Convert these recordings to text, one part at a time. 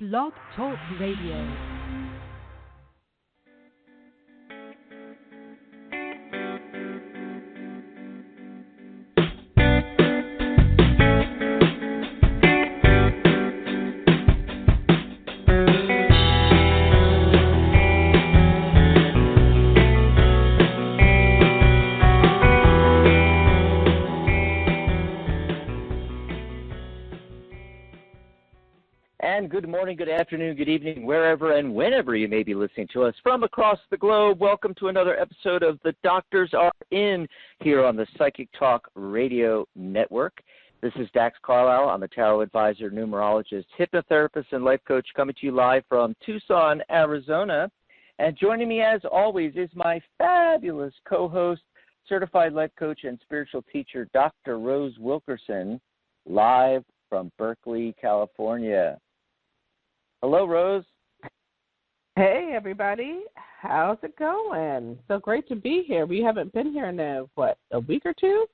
Blog Talk Radio. And good morning, good afternoon, good evening, wherever and whenever you may be listening to us from across the globe. Welcome to another episode of The Doctors Are In here on the Psychic Talk Radio Network. This is Dax Carlisle. I'm a tarot advisor, numerologist, hypnotherapist, and life coach coming to you live from Tucson, Arizona. And joining me as always is my fabulous co-host, certified life coach and spiritual teacher, Dr. Rose Wilkerson, live from Berkeley, California. Hello, Rose. Hey, everybody. How's it going? So great to be here. We haven't been here in, a week or two?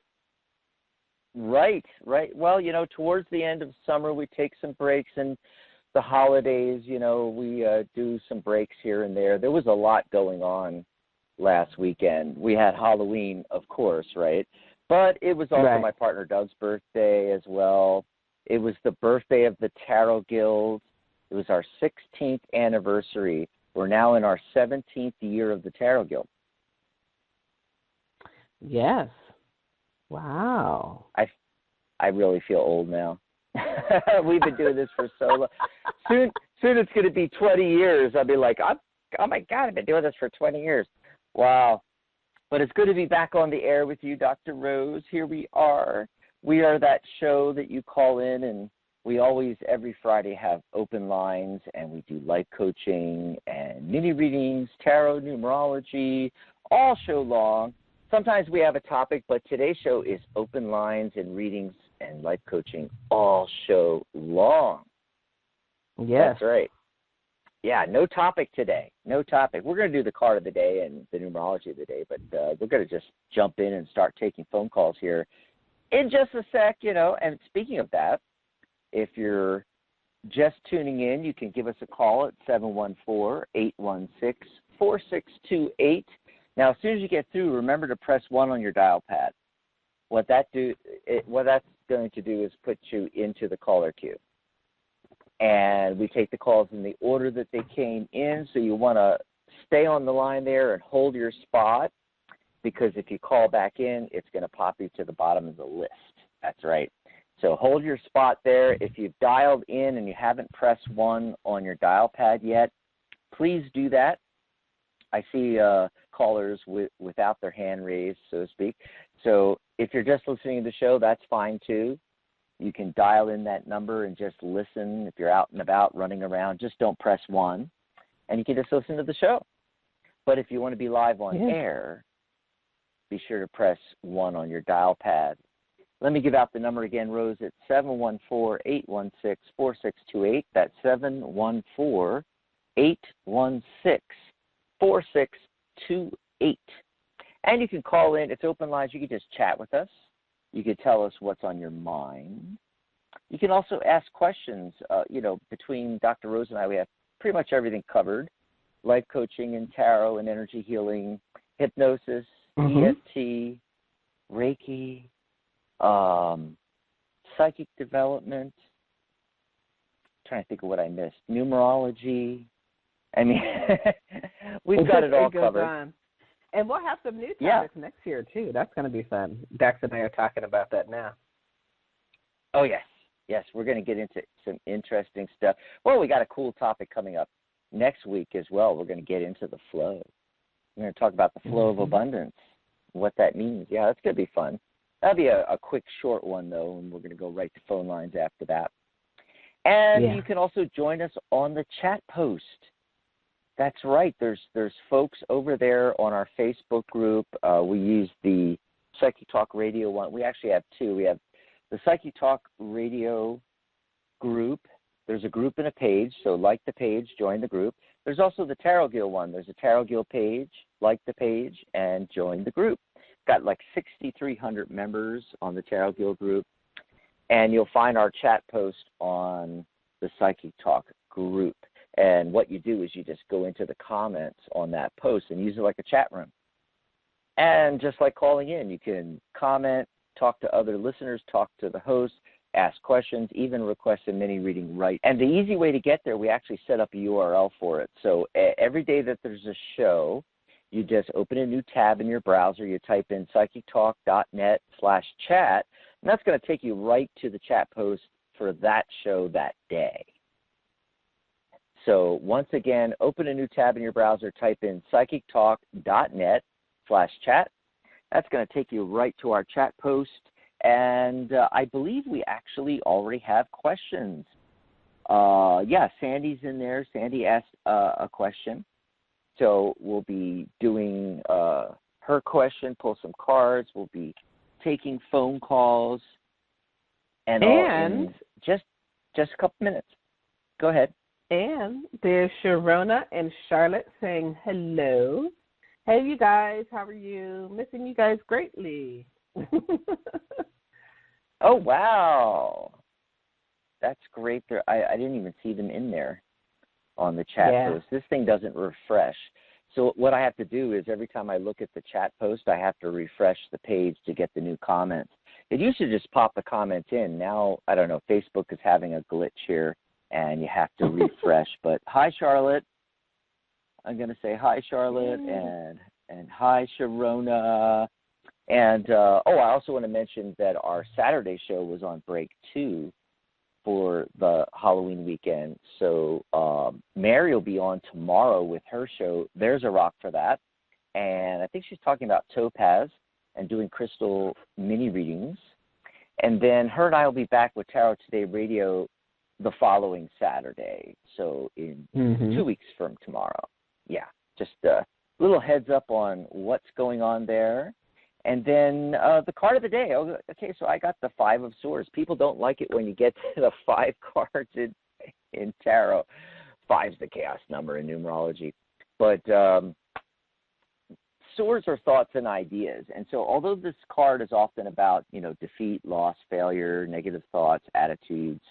Right. Well, towards the end of summer, we take some breaks, and the holidays, we do some breaks here and there. There was a lot going on last weekend. We had Halloween, of course, right? But it was also my partner Doug's birthday as well. It was the birthday of the Tarot Guild. It was our 16th anniversary. We're now in our 17th year of the Tarot Guild. Yes. Wow. I really feel old now. We've been doing this for so long. Soon it's going to be 20 years. I'll be like, oh my God, I've been doing this for 20 years. Wow. But it's good to be back on the air with you, Dr. Rose. Here we are. We are that show that you call in, and we always, every Friday, have open lines, and we do life coaching and mini readings, tarot, numerology, all show long. Sometimes we have a topic, but today's show is open lines and readings and life coaching all show long. Yes. That's right. Yeah, no topic today. No topic. We're going to do the card of the day and the numerology of the day, but we're going to just jump in and start taking phone calls here in just a sec, And speaking of that, if you're just tuning in, you can give us a call at 714-816-4628. Now, as soon as you get through, remember to press 1 on your dial pad. What that's going to do is put you into the caller queue. And we take the calls in the order that they came in, so you want to stay on the line there and hold your spot, because if you call back in, it's going to pop you to the bottom of the list. That's right. So hold your spot there. If you've dialed in and you haven't pressed 1 on your dial pad yet, please do that. I see callers without their hand raised, so to speak. So if you're just listening to the show, that's fine too. You can dial in that number and just listen. If you're out and about, running around, just don't press 1, and you can just listen to the show. But if you want to be live on air, be sure to press 1 on your dial pad. Let me give out the number again, Rose. It's 714-816-4628. That's 714-816-4628. And you can call in. It's open lines. You can just chat with us. You can tell us what's on your mind. You can also ask questions. Between Dr. Rose and I, we have pretty much everything covered. Life coaching and tarot and energy healing, hypnosis, EFT, Reiki, psychic development. I'm trying to think of what I missed. Numerology. I mean, we've got it all covered. On. And we'll have some new topics next year, too. That's going to be fun. Dax and I are talking about that now. Oh, yes. Yes, we're going to get into some interesting stuff. Well, we got a cool topic coming up next week as well. We're going to get into the flow. We're going to talk about the flow of abundance, what that means. Yeah, that's going to be fun. That'll be a quick, short one, though, and we're going to go right to phone lines after that. And you can also join us on the chat post. That's right. There's folks over there on our Facebook group. We use the Psychic Talk Radio one. We actually have 2. We have the Psychic Talk Radio group. There's a group and a page, so like the page, join the group. There's also the Tarot Guild one. There's a Tarot Guild page, like the page, and join the group. Got like 6,300 members on the Tarot Guild group, and you'll find our chat post on the Psychic Talk group. And what you do is you just go into the comments on that post and use it like a chat room. And just like calling in, you can comment, talk to other listeners, talk to the host, ask questions, even request a mini reading right. And the easy way to get there, we actually set up a URL for it. So every day that there's a show, you just open a new tab in your browser, you type in psychictalk.net/chat, and that's going to take you right to the chat post for that show that day. So once again, open a new tab in your browser, type in psychictalk.net/chat. That's going to take you right to our chat post. And I believe we actually already have questions. Yeah, Sandy's in there. Sandy asked a question. So we'll be doing her question, pull some cards. We'll be taking phone calls. And all in just a couple minutes. Go ahead. And there's Sharona and Charlotte saying hello. Hey, you guys, how are you? Missing you guys greatly. Oh, wow. That's great. I didn't even see them in there on the chat post. This thing doesn't refresh. So what I have to do is every time I look at the chat post, I have to refresh the page to get the new comments. It used to just pop the comments in. Now, I don't know, Facebook is having a glitch here, and you have to refresh. But hi, Charlotte. I'm going to say hi, Charlotte, and hi, Sharona. And, I also want to mention that our Saturday show was on break, too, for the Halloween weekend. So Mary will be on tomorrow with her show, There's a Rock for That. And I think she's talking about topaz and doing crystal mini readings. And then her and I will be back with Tarot Today Radio the following Saturday. So in 2 weeks from tomorrow. Yeah, just a little heads up on what's going on there. And then the card of the day. Okay, so I got the Five of Swords. People don't like it when you get to the 5 cards in tarot. 5's the chaos number in numerology. But swords are thoughts and ideas. And so although this card is often about, defeat, loss, failure, negative thoughts, attitudes,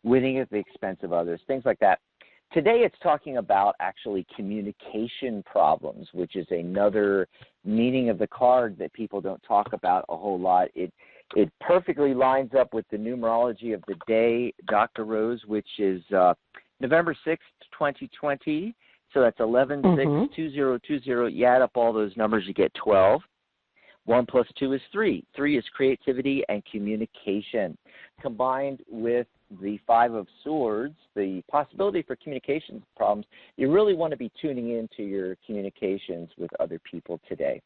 winning at the expense of others, things like that, today it's talking about actually communication problems, which is another meaning of the card that people don't talk about a whole lot. It perfectly lines up with the numerology of the day, Dr. Rose, which is November 6th, 2020. So that's 11-6-2020. You add up all those numbers, you get 12. 1 + 2 is 3. 3 is creativity and communication. Combined with the 5 of Swords, the possibility for communications problems, you really want to be tuning into your communications with other people today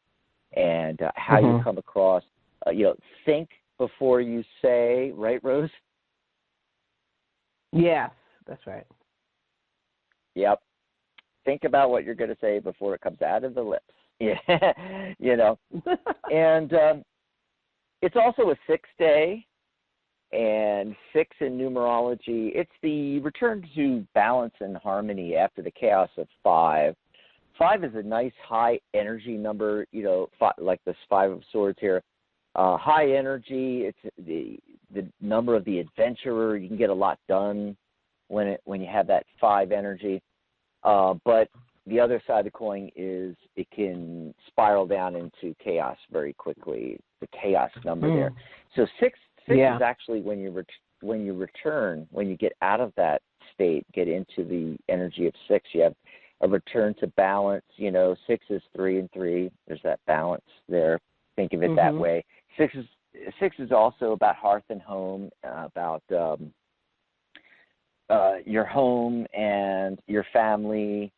and how you come across, think before you say, right, Rose? Yes, that's right. Yep. Think about what you're going to say before it comes out of the lips. Yeah, and it's also a 6 day, and 6 in numerology, it's the return to balance and harmony after the chaos of 5. 5 is a nice high energy number, like this 5 of Swords here. High energy, it's the number of the adventurer. You can get a lot done when you have that 5 energy, but the other side of the coin is it can spiral down into chaos very quickly, the chaos number there. So 6 is actually when you return, when you get out of that state, get into the energy of 6, you have a return to balance. 6 is 3 and 3. There's that balance there. Think of it that way. 6 is also about hearth and home, about your home and your family,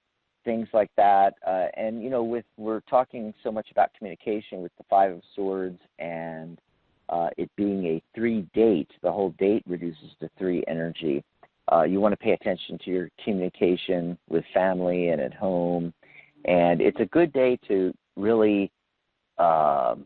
things like that. And, we're talking so much about communication with the 5 of Swords and it being a 3 date, the whole date reduces to 3 energy. You want to pay attention to your communication with family and at home. And it's a good day to really, not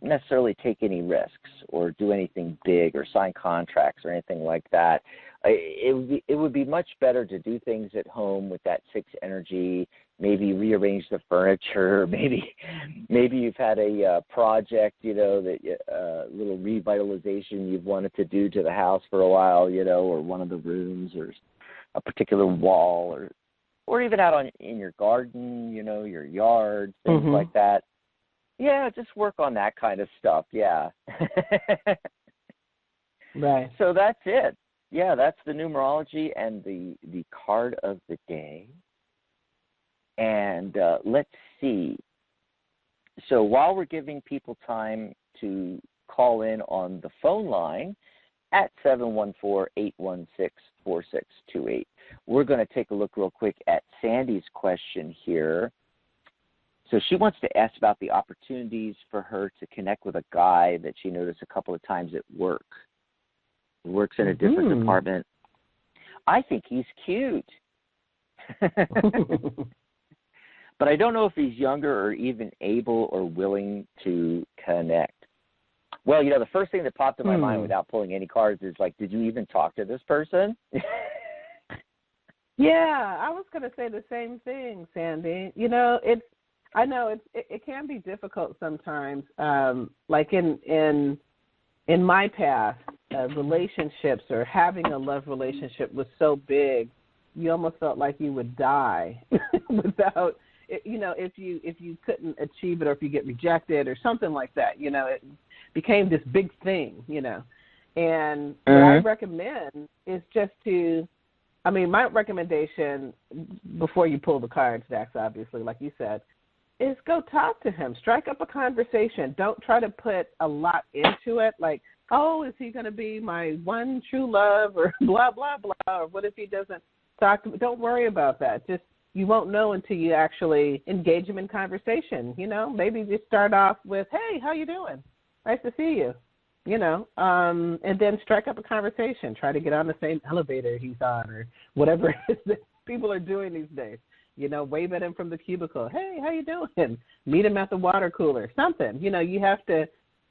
necessarily take any risks or do anything big or sign contracts or anything like that. It would be much better to do things at home with that 6 energy, maybe rearrange the furniture, maybe you've had a project, that little revitalization you've wanted to do to the house for a while, or one of the rooms or a particular wall or even out in your garden, your yard, things like that. Yeah, just work on that kind of stuff, yeah. Right. So that's it. Yeah, that's the numerology and the card of the day. And let's see. So while we're giving people time to call in on the phone line at 714-816-4628, we're going to take a look real quick at Sandy's question here. So she wants to ask about the opportunities for her to connect with a guy that she noticed a couple of times at work. He works in a different department. I think he's cute. But I don't know if he's younger or even able or willing to connect. Well, the first thing that popped in my mind without pulling any cards is like, did you even talk to this person? Yeah, I was going to say the same thing, Sandy. I know it can be difficult sometimes. Like in my past, relationships or having a love relationship was so big, you almost felt like you would die without, if you couldn't achieve it or if you get rejected or something like that. It became this big thing. And what I recommend is just my recommendation before you pull the cards, Dax, obviously, like you said, is go talk to him. Strike up a conversation. Don't try to put a lot into it, like, oh, is he going to be my one true love or blah, blah, blah, or what if he doesn't talk to me? Don't worry about that. Just you won't know until you actually engage him in conversation. Maybe just start off with, hey, how you doing? Nice to see you. And then strike up a conversation. Try to get on the same elevator he's on or whatever it is that people are doing these days. Wave at him from the cubicle. Hey, how you doing? Meet him at the water cooler. Something. You have to,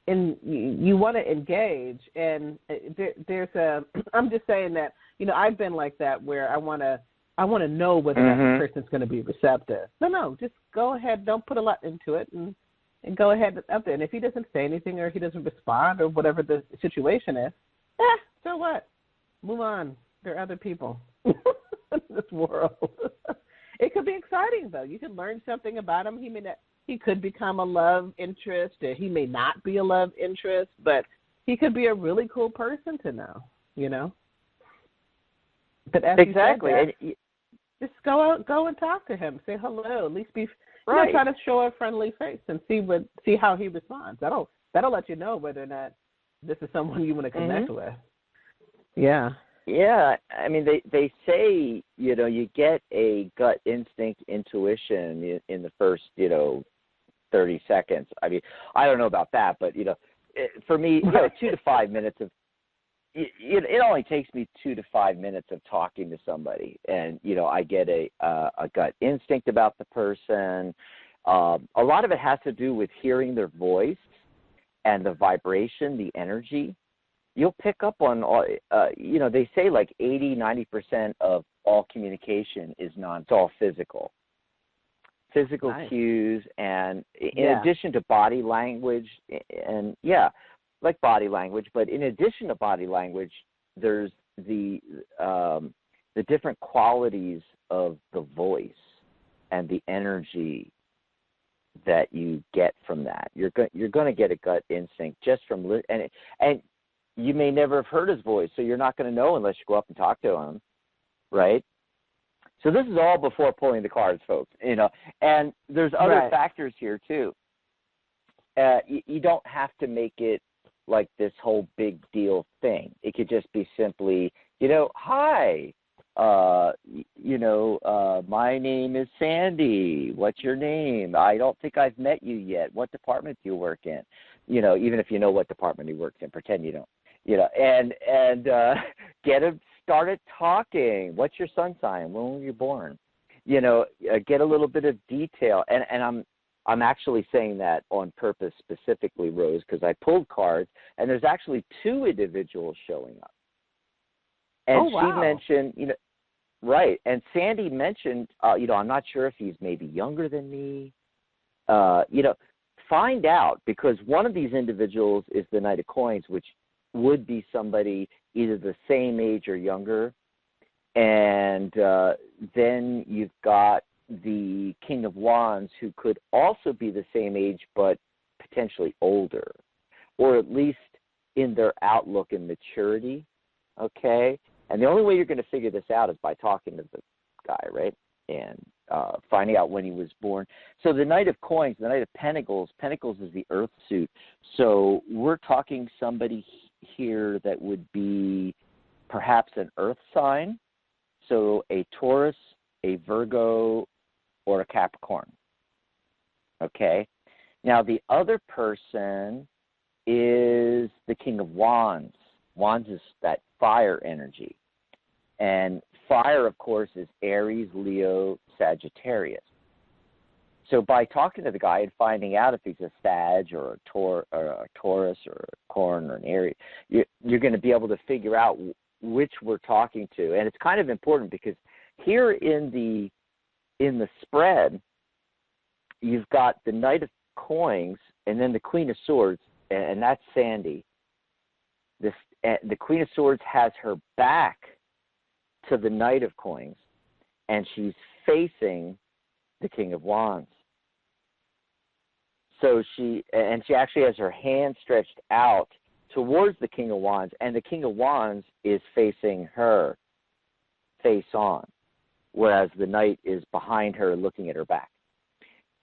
you want to engage. And I'm just saying that, I've been like that where I want to know whether that person's going to be receptive. No, just go ahead. Don't put a lot into it and go ahead up there. And if he doesn't say anything or he doesn't respond or whatever the situation is, so what? Move on. There are other people in this world. It could be exciting, though. You could learn something about him. He could become a love interest, or he may not be a love interest, but he could be a really cool person to know, But as exactly. you said, just go and talk to him. Say hello. At least be right. Try to show a friendly face and see how he responds. That'll let you know whether or not this is someone you want to connect with. Yeah. Yeah, I mean, they say, you get a gut instinct intuition in the first, 30 seconds. I mean, I don't know about that, but, for me, 2 to 5 minutes of, it only takes me 2 to 5 minutes of talking to somebody. And, I get a gut instinct about the person. A lot of it has to do with hearing their voice and the vibration, the energy. You'll pick up on all, they say like 80-90% of all communication is it's all physical. Physical nice. Cues, and in addition to body language, and like body language, but in addition to body language, there's the different qualities of the voice and the energy that you get from that. You're going to get a gut instinct just from and you may never have heard his voice, so you're not going to know unless you go up and talk to him, right? So this is all before pulling the cards, folks, And there's other factors here, too. You don't have to make it like this whole big deal thing. It could just be simply, hi, my name is Sandy. What's your name? I don't think I've met you yet. What department do you work in? Even if you know what department he works in, pretend you don't. And get him started talking. What's your sun sign? When were you born? Get a little bit of detail. And I'm actually saying that on purpose specifically, Rose, because I pulled cards, and there's actually 2 individuals showing up. And she mentioned, Right. And Sandy mentioned, I'm not sure if he's maybe younger than me. Find out, because one of these individuals is the Knight of Coins, which would be somebody either the same age or younger. And then you've got the King of Wands, who could also be the same age but potentially older, or at least in their outlook and maturity, okay? And the only way you're going to figure this out is by talking to the guy, right, and finding out when he was born. So the Knight of Coins, the Knight of Pentacles is the earth suit. So we're talking somebody here that would be perhaps an earth sign, so a Taurus, a Virgo, or a Capricorn, okay? Now, the other person is the King of Wands. Wands is that fire energy. And fire, of course, is Aries, Leo, Sagittarius. So by talking to the guy and finding out if he's a Sag or a Taurus or a Corn or an Aries, you're going to be able to figure out which we're talking to. And it's kind of important because here in the spread, you've got the Knight of Coins and then the Queen of Swords, and that's Sandy. The Queen of Swords has her back to the Knight of Coins, and she's facing the King of Wands. So she actually has her hand stretched out towards the King of Wands, and the King of Wands is facing her face on, whereas the Knight is behind her looking at her back.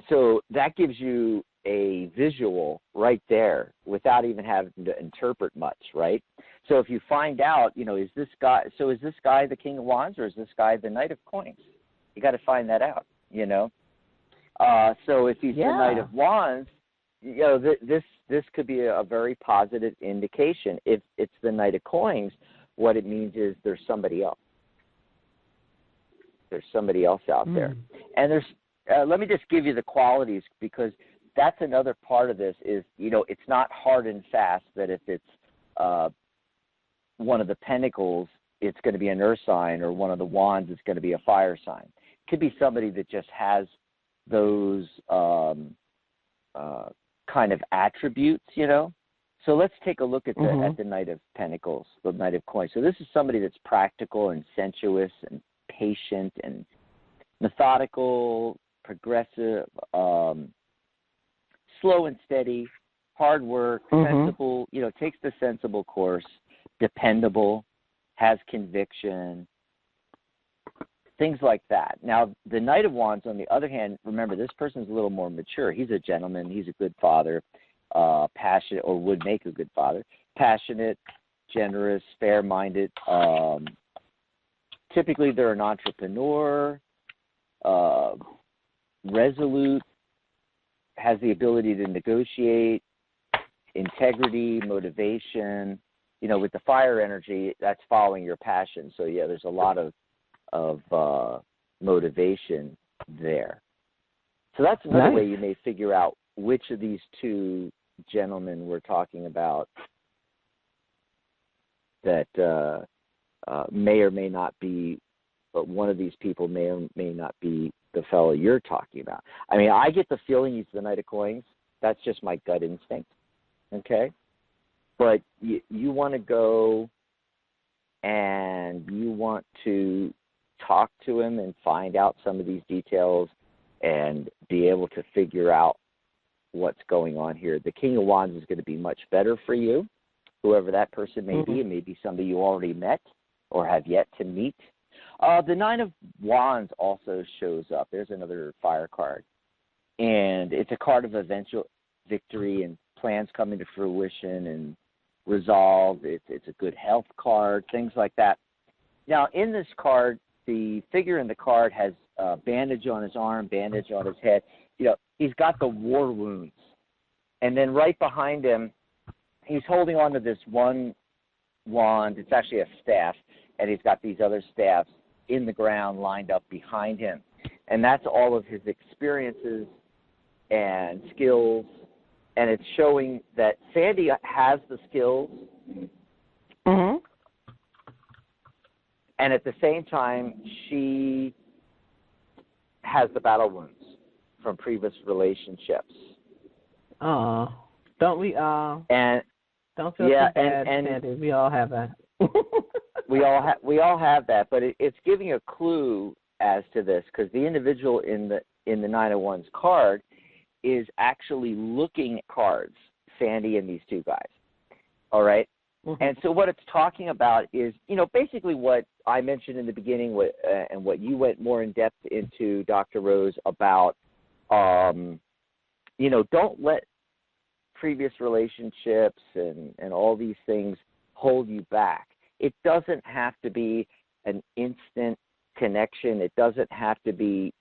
So that gives you a visual right there without even having to interpret much, right? So if you find out, is this guy the King of Wands or is this guy the Knight of Coins? You got to find that out, So if he's the Knight of Wands, this could be a very positive indication. If it's the Knight of Coins, what it means is there's somebody else. There's somebody else out there. And there's let me just give you the qualities, because that's another part of this is, it's not hard and fast that if it's one of the Pentacles, it's going to be an earth sign, or one of the Wands, it's going to be a fire sign. It could be somebody that just has those kind of attributes, So let's take a look at the Knight of Pentacles, the Knight of Coins. So this is somebody that's practical and sensuous and patient and methodical, progressive, slow and steady, hard work, sensible, takes the sensible course, dependable, has conviction, things like that. Now, the Knight of Wands, on the other hand, remember, this person's a little more mature. He's a gentleman. He's a good father, passionate, or would make a good father, passionate, generous, fair-minded. Typically, they're an entrepreneur, resolute, has the ability to negotiate, integrity, motivation. With the fire energy, that's following your passion. So, yeah, there's a lot of motivation there. So that's another way you may figure out which of these two gentlemen we're talking about that may or may not be, but one of these people may or may not be the fellow you're talking about. I mean, I get the feeling he's the Knight of Coins. That's just my gut instinct, okay? But you want to go and you want to talk to him and find out some of these details and be able to figure out what's going on here. The King of Wands is going to be much better for you, whoever that person may be. It may be somebody you already met or have yet to meet. The Nine of Wands also shows up. There's another fire card. And it's a card of eventual victory and plans coming to fruition and resolve. It's a good health card, things like that. Now, in this card, the figure in the card has a bandage on his arm, bandage on his head. He's got the war wounds. And then right behind him, he's holding on to this one wand. It's actually a staff, and he's got these other staffs in the ground lined up behind him. And that's all of his experiences and skills, and it's showing that Sandy has the skills, And at the same time, she has the battle wounds from previous relationships. Oh, don't we all? And don't feel too bad, Sandy. We all have that. we all have that, but it's giving a clue as to this, because the individual in the 901's card is actually looking at cards, Sandy and these two guys. All right? Mm-hmm. And so what it's talking about is, basically what I mentioned in the beginning, and what you went more in depth into, Dr. Rose, about, don't let previous relationships and all these things hold you back. It doesn't have to be an instant connection. It doesn't have to be,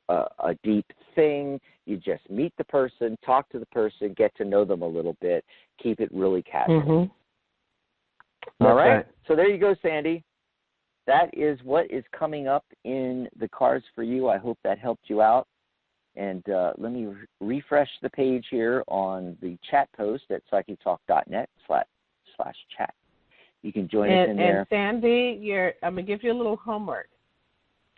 a deep thing. You just meet the person, talk to the person, get to know them a little bit, keep it really casual. Mm-hmm. All right. So there you go, Sandy. That is what is coming up in the cards for you. I hope that helped you out. And let me refresh the page here on the chat post at psychictalk.net/chat. You can join us in there. And Sandy, I'm going to give you a little homework.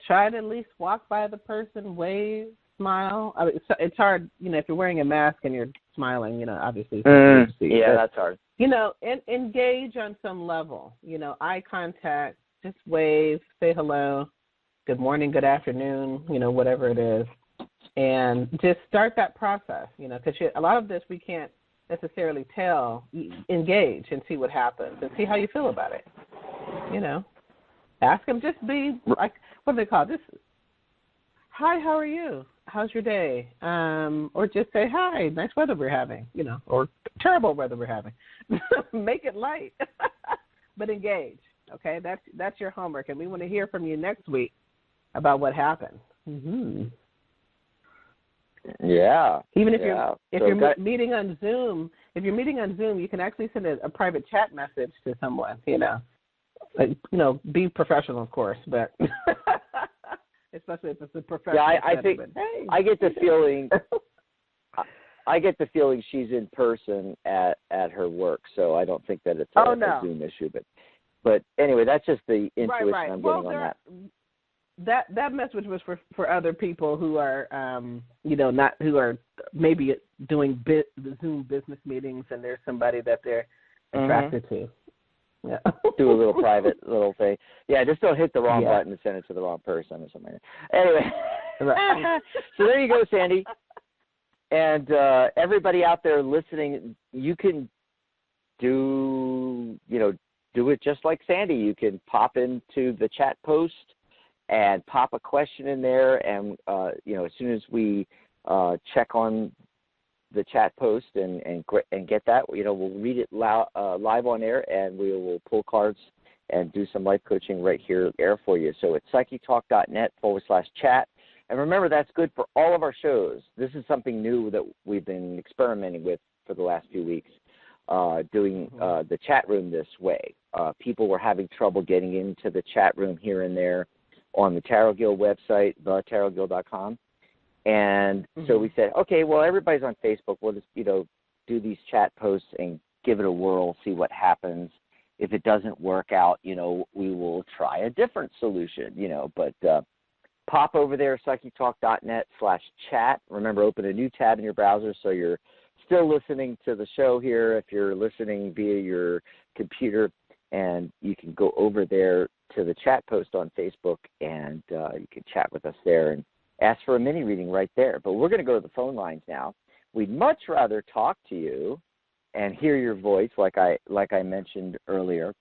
Try to at least walk by the person, wave, smile. I mean, it's hard, if you're wearing a mask and you're smiling, obviously. Yeah, that's hard. Engage on some level. Eye contact, just wave, say hello, good morning, good afternoon, whatever it is. And just start that process, because a lot of this we can't necessarily tell. Engage and see what happens and see how you feel about it. Ask them, just be like, what do they call this? Hi, how are you? How's your day? Or just say, hi, nice weather we're having, or terrible weather we're having. Make it light, but engage, okay? That's your homework, and we want to hear from you next week about what happened. Mm-hmm. Yeah. Even if you're meeting on Zoom, you can actually send a private chat message to someone, be professional, of course, but especially if it's a professional. Yeah, I think I get the feeling she's in person at her work, so I don't think that it's a Zoom issue. But anyway, that's just the intuition I'm getting on that. That message was for other people who are, not who are maybe doing the Zoom business meetings, and there's somebody that they're attracted to. Yeah. Do a little private little thing. Yeah, just don't hit the wrong button and send it to the wrong person or something. Anyway, so there you go, Sandy. And everybody out there listening, you can do it just like Sandy. You can pop into the chat post and pop a question in there, and as soon as we check on the chat post and get that, we'll read it live on air, and we will pull cards and do some life coaching right here air for you. So it's psychictalk.net/chat. And remember, that's good for all of our shows. This is something new that we've been experimenting with for the last few weeks, doing the chat room this way. People were having trouble getting into the chat room here and there on the Tarot Guild website, thetarotguild.com. And so we said, okay, well, everybody's on Facebook. We'll just, do these chat posts and give it a whirl, see what happens. If it doesn't work out, we will try a different solution, But pop over there, psychictalk.net/chat. Remember, open a new tab in your browser so you're still listening to the show here. If you're listening via your computer, and you can go over there to the chat post on Facebook, and you can chat with us there and ask for a mini reading right there. But we're going to go to the phone lines now. We'd much rather talk to you and hear your voice, like I mentioned earlier.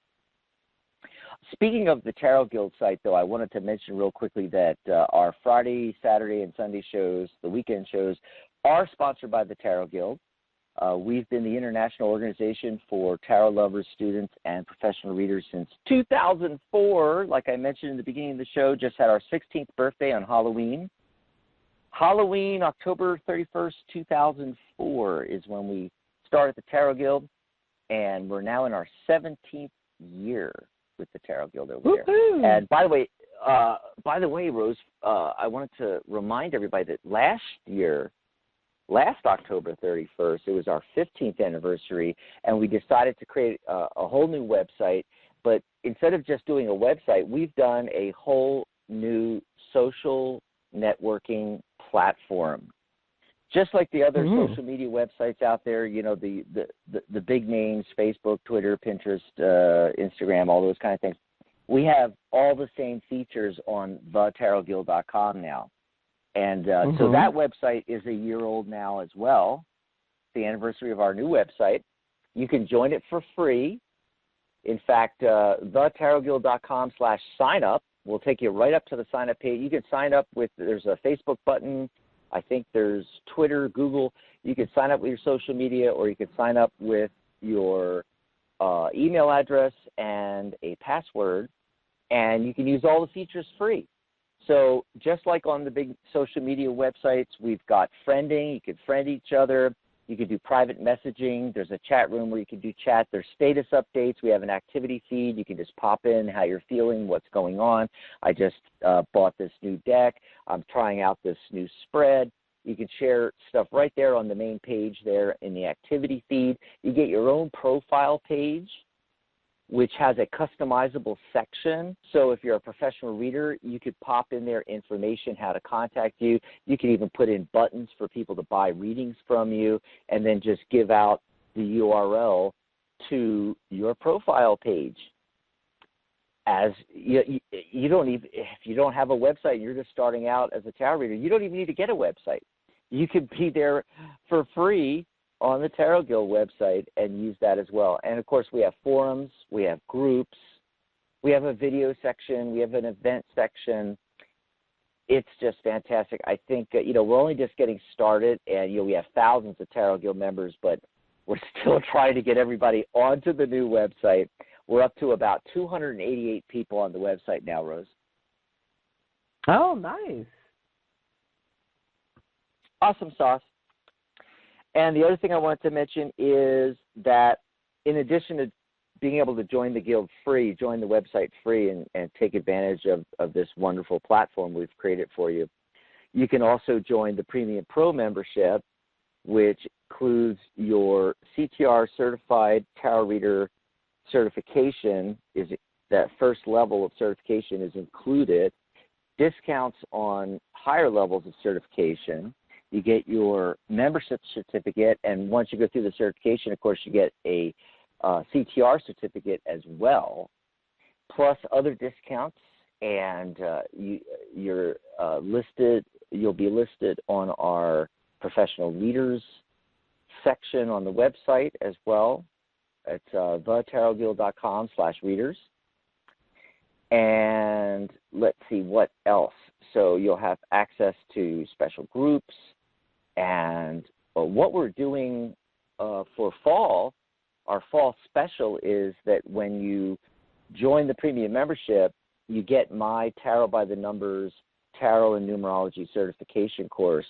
Speaking of the Tarot Guild site, though, I wanted to mention real quickly that our Friday, Saturday, and Sunday shows, the weekend shows, are sponsored by the Tarot Guild. We've been the international organization for tarot lovers, students, and professional readers since 2004. Like I mentioned in the beginning of the show, just had our 16th birthday on Halloween. Halloween, October 31st, 2004 is when we started the Tarot Guild, and we're now in our 17th year with the Tarot Guild over there. And by the way, Rose, I wanted to remind everybody that last October 31st, it was our 15th anniversary, and we decided to create a whole new website, but instead of just doing a website, we've done a whole new social networking platform. Just like the other social media websites out there, you know, the big names, Facebook, Twitter, Pinterest, Instagram, all those kind of things. We have all the same features on thetarotguild.com now. And so that website is a year old now as well. The anniversary of our new website. You can join it for free. In fact, thetarotguild.com/sign-up will take you right up to the sign-up page. You can sign up with, there's a Facebook button. I think there's Twitter, Google. You can sign up with your social media, or you can sign up with your email address and a password, and you can use all the features free. So just like on the big social media websites, we've got friending. You can friend each other. You can do private messaging. There's a chat room where you can do chat. There's status updates. We have an activity feed. You can just pop in how you're feeling, what's going on. I just bought this new deck. I'm trying out this new spread. You can share stuff right there on the main page there in the activity feed. You get your own profile page, which has a customizable section. So if you're a professional reader, you could pop in there information, how to contact you. You can even put in buttons for people to buy readings from you, and then just give out the URL to your profile page. As you don't even, if you don't have a website, you're just starting out as a tarot reader, you don't even need to get a website. You could be there for free on the Tarot Guild website and use that as well. And, of course, we have forums, we have groups, we have a video section, we have an event section. It's just fantastic. I think, we're only just getting started, and, we have thousands of Tarot Guild members, but we're still trying to get everybody onto the new website. We're up to about 288 people on the website now, Rose. Oh, nice. Awesome sauce. And the other thing I wanted to mention is that in addition to being able to join the guild free, join the website free, and take advantage of this wonderful platform we've created for you, you can also join the Premium Pro membership, which includes your CTR Certified Tarot Reader certification. Is that first level of certification is included, discounts on higher levels of certification. You get your membership certificate, and once you go through the certification, of course, you get a CTR certificate as well, plus other discounts, and you'll be listed on our professional leaders section on the website as well. It's thetarotguild.com/readers. And let's see what else. So you'll have access to special groups. And what we're doing for fall, our fall special is that when you join the premium membership, you get my Tarot by the Numbers Tarot and Numerology certification course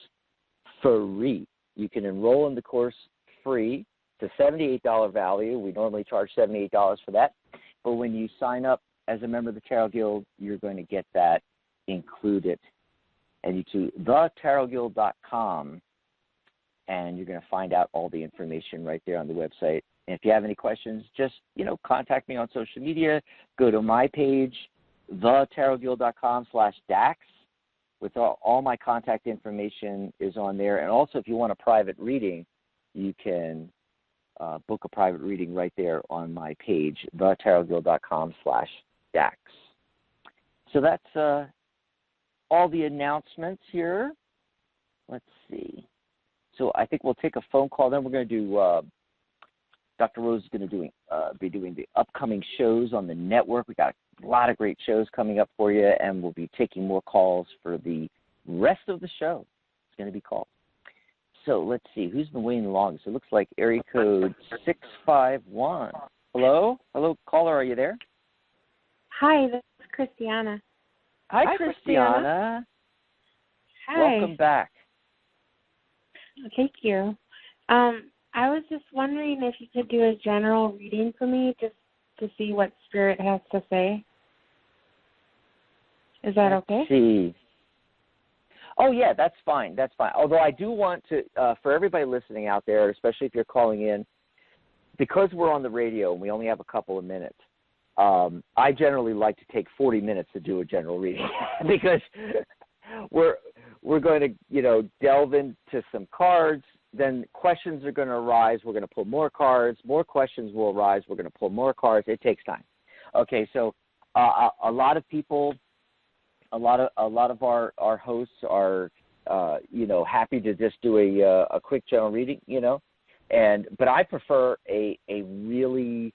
free. You can enroll in the course free. It's a $78 value. We normally charge $78 for that. But when you sign up as a member of the Tarot Guild, you're going to get that included. And you to thetarotguild.com, and you're going to find out all the information right there on the website. And if you have any questions, just, contact me on social media. Go to my page, thetarotguild.com/Dax. With all my contact information is on there. And also, if you want a private reading, you can book a private reading right there on my page, thetarotguild.com/Dax. So that's all the announcements here. Let's see. So I think we'll take a phone call. Then we're going to do, Dr. Rose is going to be doing the upcoming shows on the network. We got a lot of great shows coming up for you, and we'll be taking more calls for the rest of the show. It's going to be called. So let's see. Who's been waiting the longest? It looks like area code 651. Hello? Hello, caller. Are you there? Hi, this is Christiana. Hi, Christiana. Hi. Welcome back. Thank you. I was just wondering if you could do a general reading for me, just to see what Spirit has to say. Is that okay? Let's see. Oh, yeah, that's fine. That's fine. Although I do want to, for everybody listening out there, especially if you're calling in, because we're on the radio and we only have a couple of minutes, I generally like to take 40 minutes to do a general reading because we're going to, delve into some cards. Then questions are going to arise. We're going to pull more cards. More questions will arise. We're going to pull more cards. It takes time. Okay, so a lot of people, a lot of our hosts are, happy to just do a quick general reading, but I prefer a really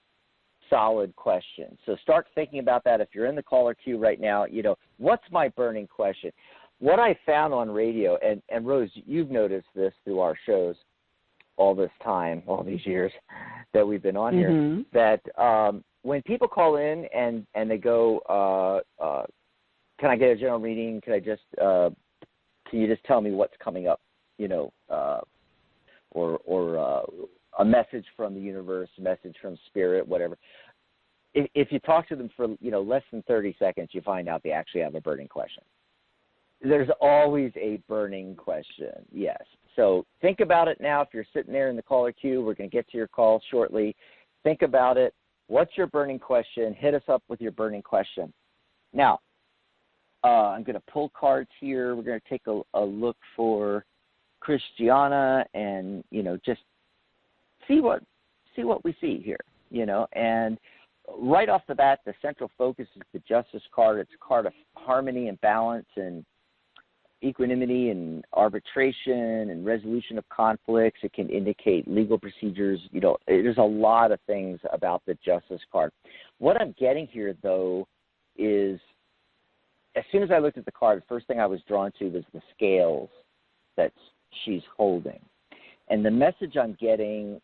solid question. So start thinking about that. If you're in the caller queue right now, what's my burning question? What I found on radio, and Rose, you've noticed this through our shows all this time, all these years that we've been on here, that when people call in and they go, can I get a general reading? Can you just tell me what's coming up, or a message from the universe, a message from spirit, whatever. If you talk to them for, less than 30 seconds, you find out they actually have a burning question. There's always a burning question, yes. So think about it now. If you're sitting there in the caller queue, we're going to get to your call shortly. Think about it. What's your burning question? Hit us up with your burning question. Now, I'm going to pull cards here. We're going to take a look for Christiana and, just see what we see here, and right off the bat, the central focus is the Justice card. It's a card of harmony and balance and equanimity and arbitration and resolution of conflicts. It can indicate legal procedures. There's a lot of things about the Justice card. What I'm getting here, though, is as soon as I looked at the card, the first thing I was drawn to was the scales that she's holding. And the message I'm getting,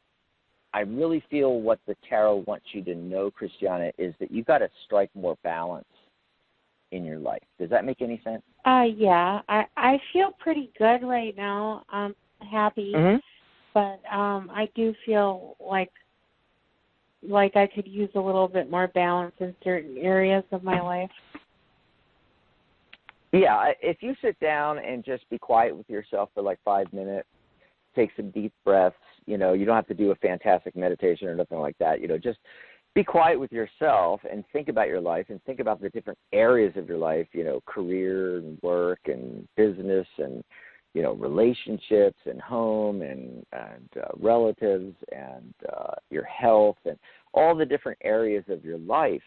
I really feel what the tarot wants you to know, Christiana, is that you've got to strike more balance in your life. Does that make any sense? Yeah. I feel pretty good right now. I'm happy, but I do feel like I could use a little bit more balance in certain areas of my life. Yeah, if you sit down and just be quiet with yourself for like 5 minutes, take some deep breaths, you don't have to do a fantastic meditation or nothing like that. Just be quiet with yourself and think about your life and think about the different areas of your life, career and work and business and, relationships and home and relatives and your health and all the different areas of your life.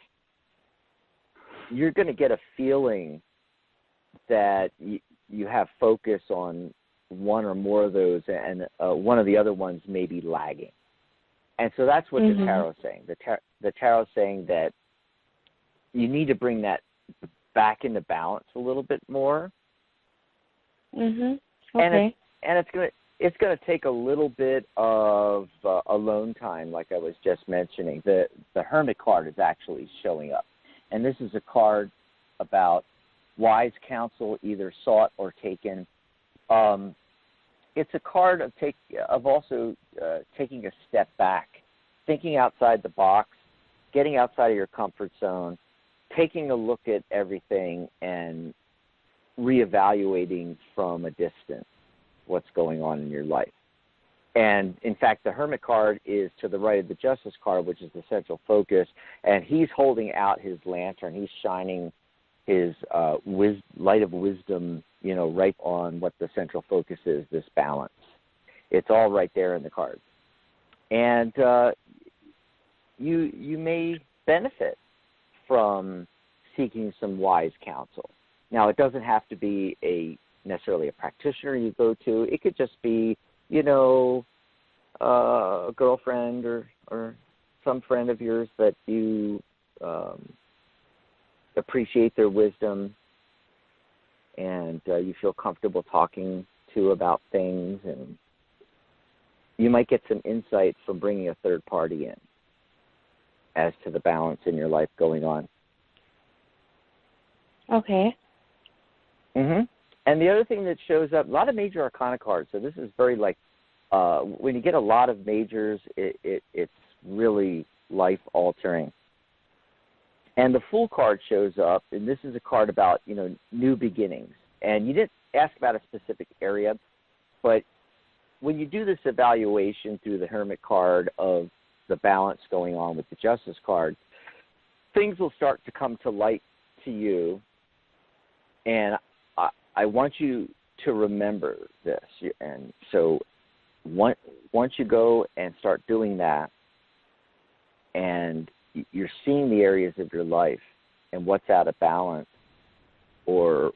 You're going to get a feeling that you have focus on one or more of those, and one of the other ones may be lagging. And so that's what the tarot is saying. The tarot is saying that you need to bring that back into balance a little bit more. Okay. And it's going to take a little bit of alone time, like I was just mentioning. The Hermit card is actually showing up, and this is a card about wise counsel, either sought or taken. It's a card of also taking a step back, thinking outside the box, getting outside of your comfort zone, taking a look at everything and reevaluating from a distance what's going on in your life. And, in fact, the Hermit card is to the right of the Justice card, which is the central focus, and he's holding out his lantern. He's shining his light of wisdom, right on what the central focus is, this balance. It's all right there in the cards. And you may benefit from seeking some wise counsel. Now, it doesn't have to be necessarily a practitioner you go to. It could just be, a girlfriend or some friend of yours that you appreciate their wisdom and you feel comfortable talking to about things, and you might get some insight from bringing a third party in as to the balance in your life going on. Okay. And the other thing that shows up, a lot of major arcana cards, so this is very when you get a lot of majors, it's really life-altering. And the Fool card shows up, and this is a card about, new beginnings. And you didn't ask about a specific area, but when you do this evaluation through the Hermit card of the balance going on with the Justice card, things will start to come to light to you, and I want you to remember this. And so once you go and start doing that, and you're seeing the areas of your life and what's out of balance, or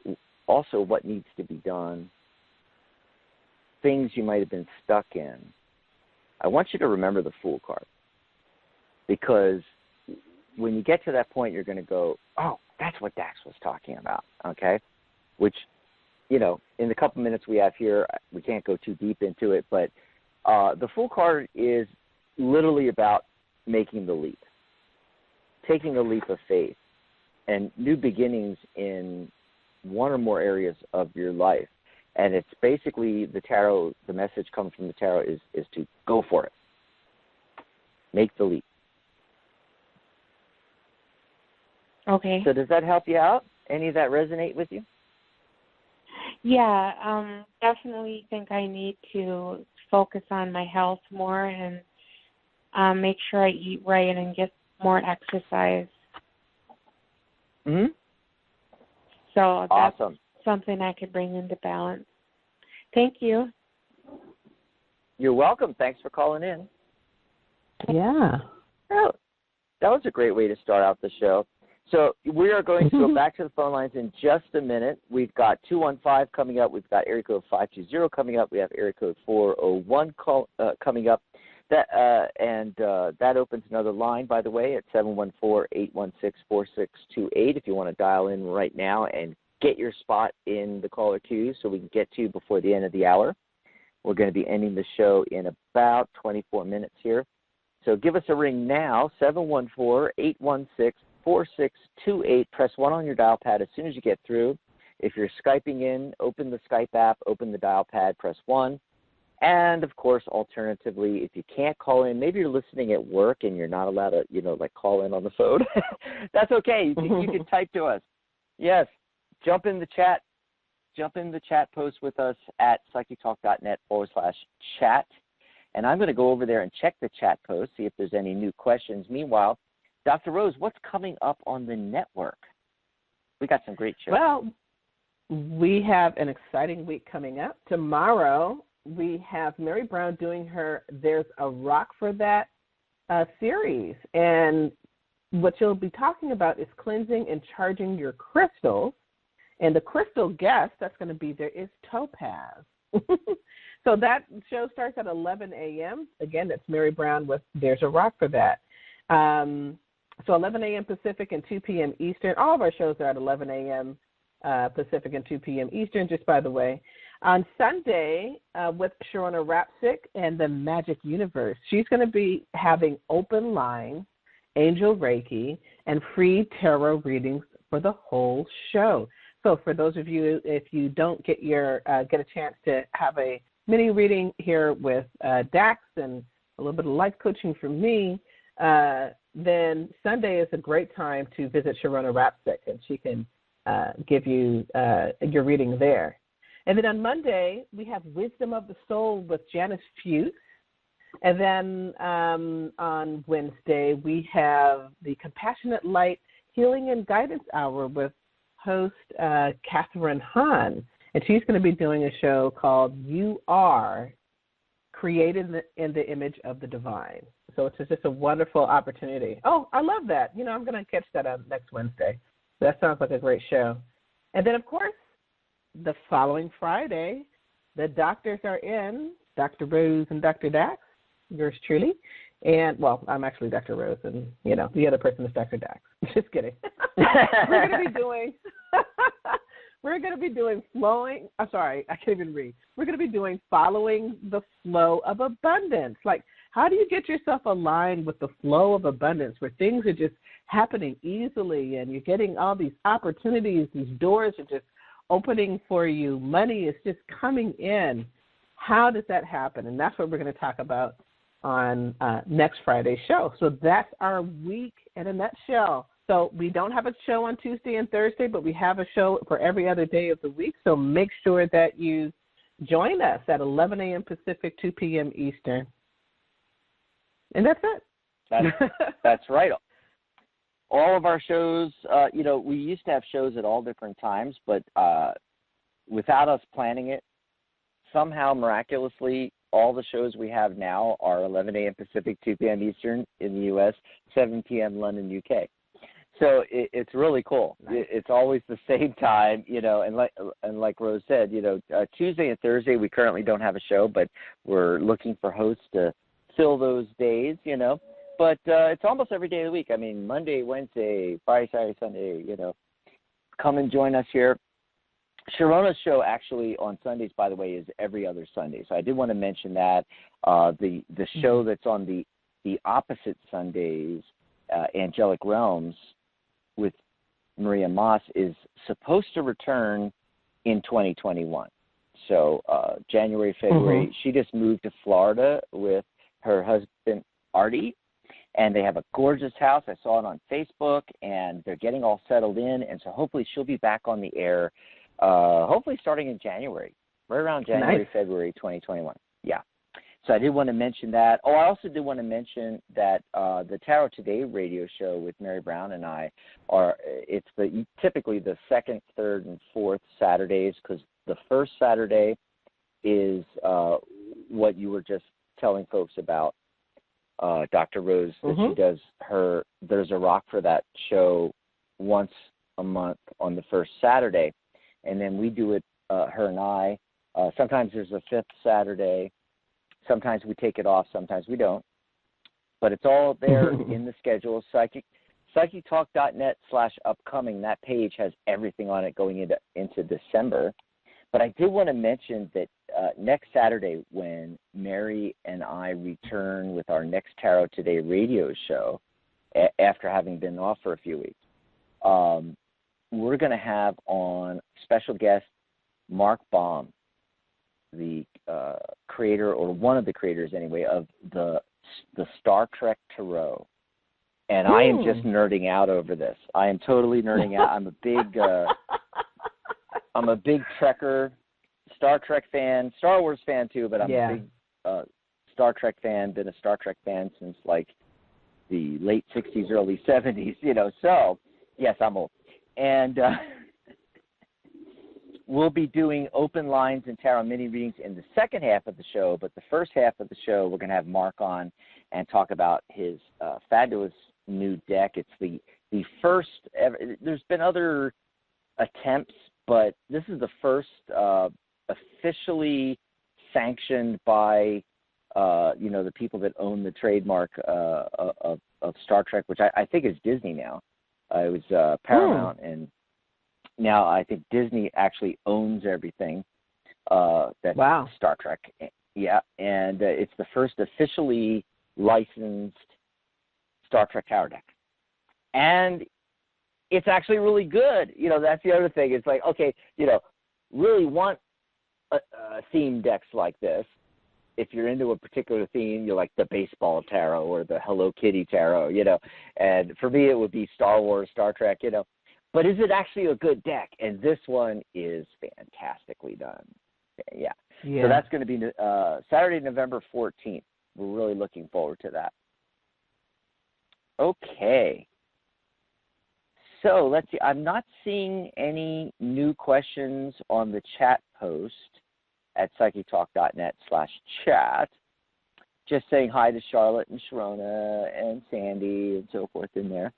also what needs to be done, things you might have been stuck in, I want you to remember the Fool card. Because when you get to that point, you're going to go, oh, that's what Dax was talking about, okay? Which, in the couple minutes we have here, we can't go too deep into it, but the Fool card is literally about making the leap, taking a leap of faith, and new beginnings in one or more areas of your life. And it's basically the tarot, the message comes from the tarot is to go for it. Make the leap. Okay. So does that help you out? Any of that resonate with you? Yeah, definitely think I need to focus on my health more and make sure I eat right and get more exercise. Mm-hmm. So that's awesome. Something I could bring into balance. Thank you. You're welcome. Thanks for calling in. Yeah. Oh, that was a great way to start out the show. So we are going to go back to the phone lines in just a minute. We've got 215 coming up. We've got area code 520 coming up. We have area code 401 coming up. That opens another line, by the way, at 714-816-4628 if you want to dial in right now and get your spot in the caller queue so we can get to you before the end of the hour. We're going to be ending the show in about 24 minutes here. So give us a ring now, 714-816-4628. Press 1 on your dial pad as soon as you get through. If you're Skyping in, open the Skype app, open the dial pad, press 1. And, of course, alternatively, if you can't call in, maybe you're listening at work and you're not allowed to, call in on the phone. That's okay. You can type to us. Yes, jump in the chat. Jump in the chat post with us at psychictalk.net/chat. And I'm going to go over there and check the chat post, see if there's any new questions. Meanwhile, Dr. Rose, what's coming up on the network? We got some great shows. Well, we have an exciting week coming up. Tomorrow, we have Mary Brown doing her There's a Rock for That series. And what you'll be talking about is cleansing and charging your crystals. And the crystal guest that's going to be there is Topaz. So that show starts at 11 a.m. Again, that's Mary Brown with There's a Rock for That. So 11 a.m. Pacific and 2 p.m. Eastern. All of our shows are at 11 a.m. Pacific and 2 p.m. Eastern, just by the way. On Sunday, with Sharona Rapsick and the Magic Universe, she's going to be having open line, angel Reiki, and free tarot readings for the whole show. So for those of you, if you don't get a chance to have a mini reading here with Dax and a little bit of life coaching from me, then Sunday is a great time to visit Sharona Rapsick, and she can give you your reading there. And then on Monday, we have Wisdom of the Soul with Janice Fuchs. And then on Wednesday, we have the Compassionate Light Healing and Guidance Hour with host Catherine Hahn. And she's going to be doing a show called You Are Created in the Image of the Divine. So it's just a wonderful opportunity. Oh, I love that. I'm going to catch that on next Wednesday. That sounds like a great show. And then, of course, the following Friday, the doctors are in, Dr. Rose and Dr. Dax, yours truly. And, well, I'm actually Dr. Rose, and, the other person is Dr. Dax. Just kidding. We're going to be doing flowing. I'm sorry, I can't even read. We're going to be doing following the flow of abundance. Like, how do you get yourself aligned with the flow of abundance where things are just happening easily and you're getting all these opportunities, these doors are just opening for you, money is just coming in. How does that happen? And that's what we're going to talk about on next Friday's show. So that's our week in a nutshell. So we don't have a show on Tuesday and Thursday, but we have a show for every other day of the week. So make sure that you join us at 11 a.m. Pacific, 2 p.m. Eastern. And that's it. That's right. all of our shows, we used to have shows at all different times, but without us planning it, somehow miraculously, all the shows we have now are 11 a.m. Pacific, 2 p.m. Eastern in the U.S., 7 p.m. London, UK. So it's really cool. Nice. It's always the same time, and like Rose said, Tuesday and Thursday we currently don't have a show, but we're looking for hosts to fill those days, But it's almost every day of the week. I mean, Monday, Wednesday, Friday, Saturday, Sunday, come and join us here. Sharona's show actually on Sundays, by the way, is every other Sunday. So I did want to mention that. The show that's on the opposite Sundays, Angelic Realms, with Maria Moss, is supposed to return in 2021. So January, February. She just moved to Florida with her husband, Artie. And they have a gorgeous house. I saw it on Facebook, and they're getting all settled in. And so hopefully she'll be back on the air, hopefully starting in January, right around January, February 2021. Yeah. So I did want to mention that. Oh, I also did want to mention that the Tarot Today radio show with Mary Brown and I it's typically the second, third, and fourth Saturdays, because the first Saturday is what you were just telling folks about. Dr. Rose, that she does There's a Rock for that show once a month on the first Saturday. And then we do it, her and I. Sometimes there's a fifth Saturday. Sometimes we take it off. Sometimes we don't. But it's all there in the schedule. PsychicTalk.net/upcoming. That page has everything on it going into December. But I did want to mention that next Saturday, when Mary and I return with our next Tarot Today radio show, after having been off for a few weeks, we're going to have on special guest Mark Baum, the creator, or one of the creators anyway, of the Star Trek Tarot. And I am just nerding out over this. I am totally nerding out. I'm a big Trekker, Star Trek fan, Star Wars fan too, but I'm a big Star Trek fan, been a Star Trek fan since like the late 60s, early 70s, So, yes, I'm old. And we'll be doing open lines and tarot mini readings in the second half of the show, but the first half of the show we're going to have Mark on and talk about his fabulous new deck. It's the first ever. There's been other attempts, but this is the first officially sanctioned by, the people that own the trademark of Star Trek, which I think is Disney now. It was Paramount, and now I think Disney actually owns everything that's Star Trek. Yeah, and it's the first officially licensed Star Trek tarot deck. And it's actually really good. That's the other thing. It's like, okay, really want theme decks like this. If you're into a particular theme, you're like the baseball tarot or the Hello Kitty tarot, And for me, it would be Star Wars, Star Trek, But is it actually a good deck? And this one is fantastically done. Yeah. So that's going to be Saturday, November 14th. We're really looking forward to that. Okay. So let's see. I'm not seeing any new questions on the chat post at psychictalk.net/chat. Just saying hi to Charlotte and Sharona and Sandy and so forth in there.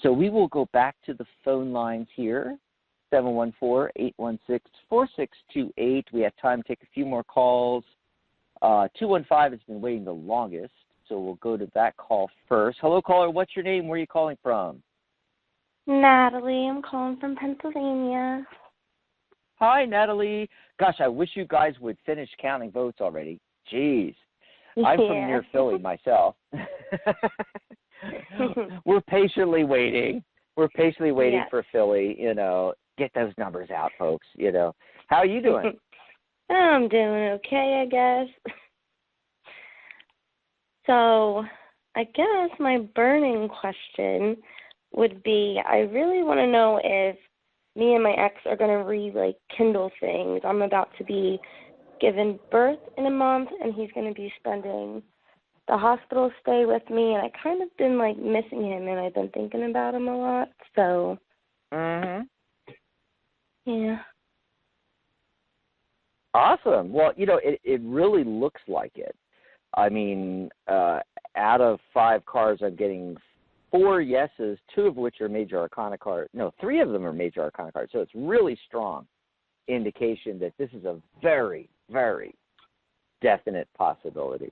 So we will go back to the phone lines here, 714-816-4628. We have time to take a few more calls. 215 has been waiting the longest, so we'll go to that call first. Hello, caller. What's your name? Where are you calling from? Natalie. I'm calling from Pennsylvania. Hi, Natalie. Gosh, I wish you guys would finish counting votes already. Jeez. I'm from near Philly myself. We're patiently waiting. For Philly, get those numbers out, folks, How are you doing? I'm doing okay, I guess. So, I guess my burning question would be, I really want to know if me and my ex are going to rekindle things. I'm about to be given birth in a month, and he's going to be spending the hospital stay with me, and I kind of been like missing him, and I've been thinking about him a lot. So, yeah. Awesome. Well, it really looks like it. I mean, out of 5 cards, I'm getting 4 yeses, 2 of which are major arcana cards. No, 3 of them are major arcana cards. So it's really strong indication that this is a very, very definite possibility.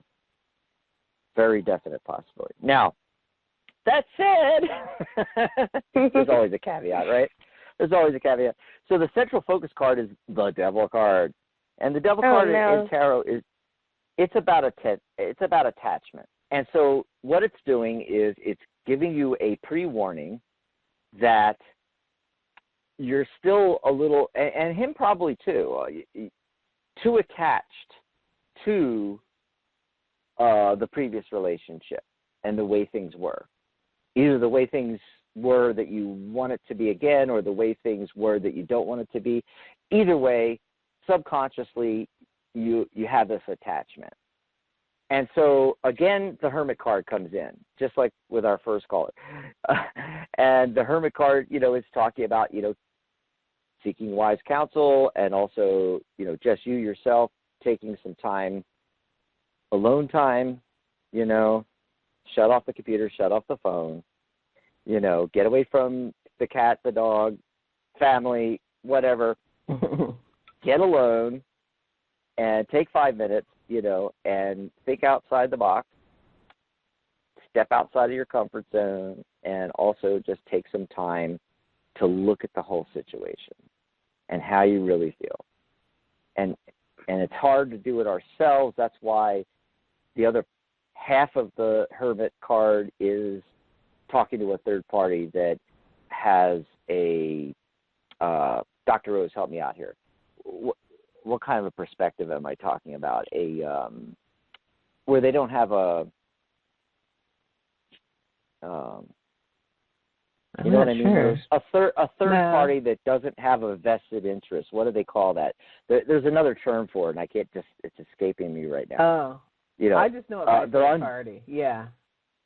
Very definite possibility. Now, that said, there's always a caveat, right? There's always a caveat. So the central focus card is the Devil card. And the Devil card in tarot it's about attachment. And so what it's doing is it's giving you a pre-warning that you're still a little, and him probably too attached to the previous relationship and the way things were. Either the way things were that you want it to be again, or the way things were that you don't want it to be. Either way, subconsciously, you have this attachment. And so, again, the Hermit card comes in, just like with our first caller. And the Hermit card, is talking about, seeking wise counsel, and also, just you yourself taking some time, alone time, shut off the computer, shut off the phone, get away from the cat, the dog, family, whatever. Get alone and take 5 minutes, and think outside the box, step outside of your comfort zone, and also just take some time to look at the whole situation and how you really feel. And it's hard to do it ourselves. That's why the other half of the Hermit card is talking to a third party that has a Dr. Rose, help me out here. What kind of a perspective am I talking about? Where they don't have a you know what I mean? Sure. A third party that doesn't have a vested interest. What do they call that? There's another term for it, and it's escaping me right now. Oh, I just know about third party. Yeah.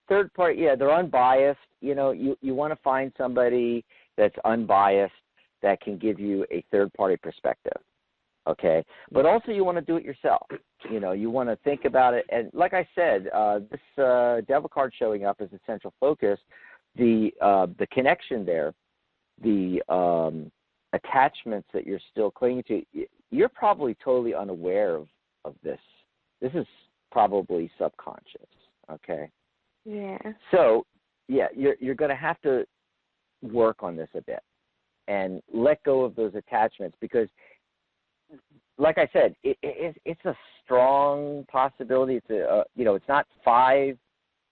Third party, yeah, they're unbiased. You want to find somebody that's unbiased that can give you a third party perspective. Okay, but also you want to do it yourself. You want to think about it, and like I said, this Devil card showing up as a central focus. The connection there, the attachments that you're still clinging to, you're probably totally unaware of this. This is probably subconscious. Okay. Yeah. So yeah, you're going to have to work on this a bit and let go of those attachments, because like I said, it's a strong possibility. It's it's not 5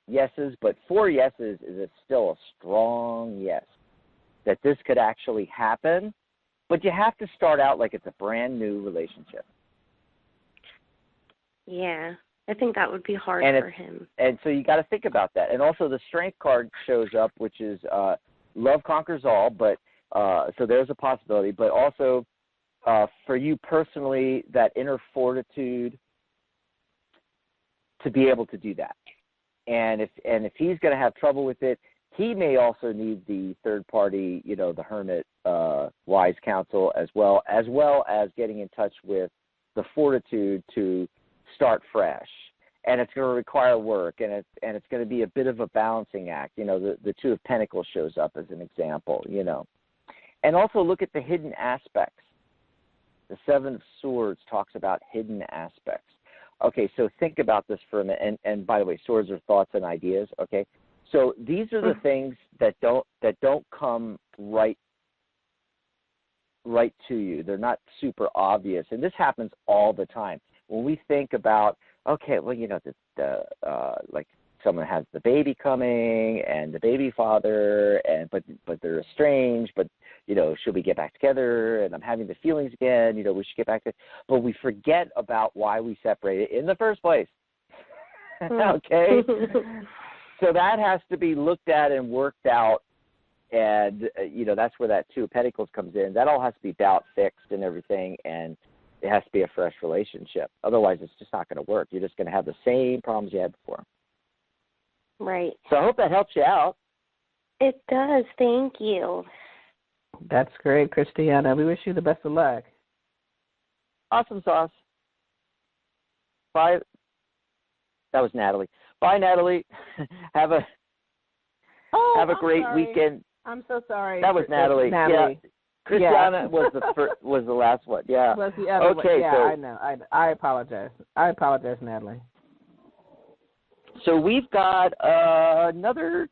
yeses, but 4 yeses is still a strong yes that this could actually happen. But you have to start out like it's a brand new relationship. Yeah, I think that would be hard for him. And so you got to think about that. And also the Strength card shows up, which is love conquers all. But so there's a possibility. But also for you personally, that inner fortitude to be able to do that. And if he's going to have trouble with it, he may also need the third party, the Hermit wise counsel as well as getting in touch with the fortitude to start fresh. And it's going to require work, and it's going to be a bit of a balancing act. The Two of Pentacles shows up as an example. And also look at the hidden aspects. The Seven of Swords talks about hidden aspects. Okay, so think about this for a minute. And by the way, swords are thoughts and ideas. Okay, so these are the things that don't come right to you. They're not super obvious, and this happens all the time. When we think about, okay, well, like someone has the baby coming and the baby father, but they're estranged, but should we get back together? And I'm having the feelings again. We should get back together, but we forget about why we separated in the first place. Okay, so that has to be looked at and worked out, and that's where that Two of Pentacles comes in. That all has to be fixed and everything, and it has to be a fresh relationship. Otherwise, it's just not going to work. You're just going to have the same problems you had before. Right. So I hope that helps you out. It does. Thank you. That's great, Christiana. We wish you the best of luck. Awesome sauce. Bye. That was Natalie. Bye, Natalie. Have a great weekend. I'm so sorry. That was Natalie. Yeah. Christiana was the last one. Yeah. Was the other one. Yeah, so, I know. I apologize. I apologize, Natalie. So we've got another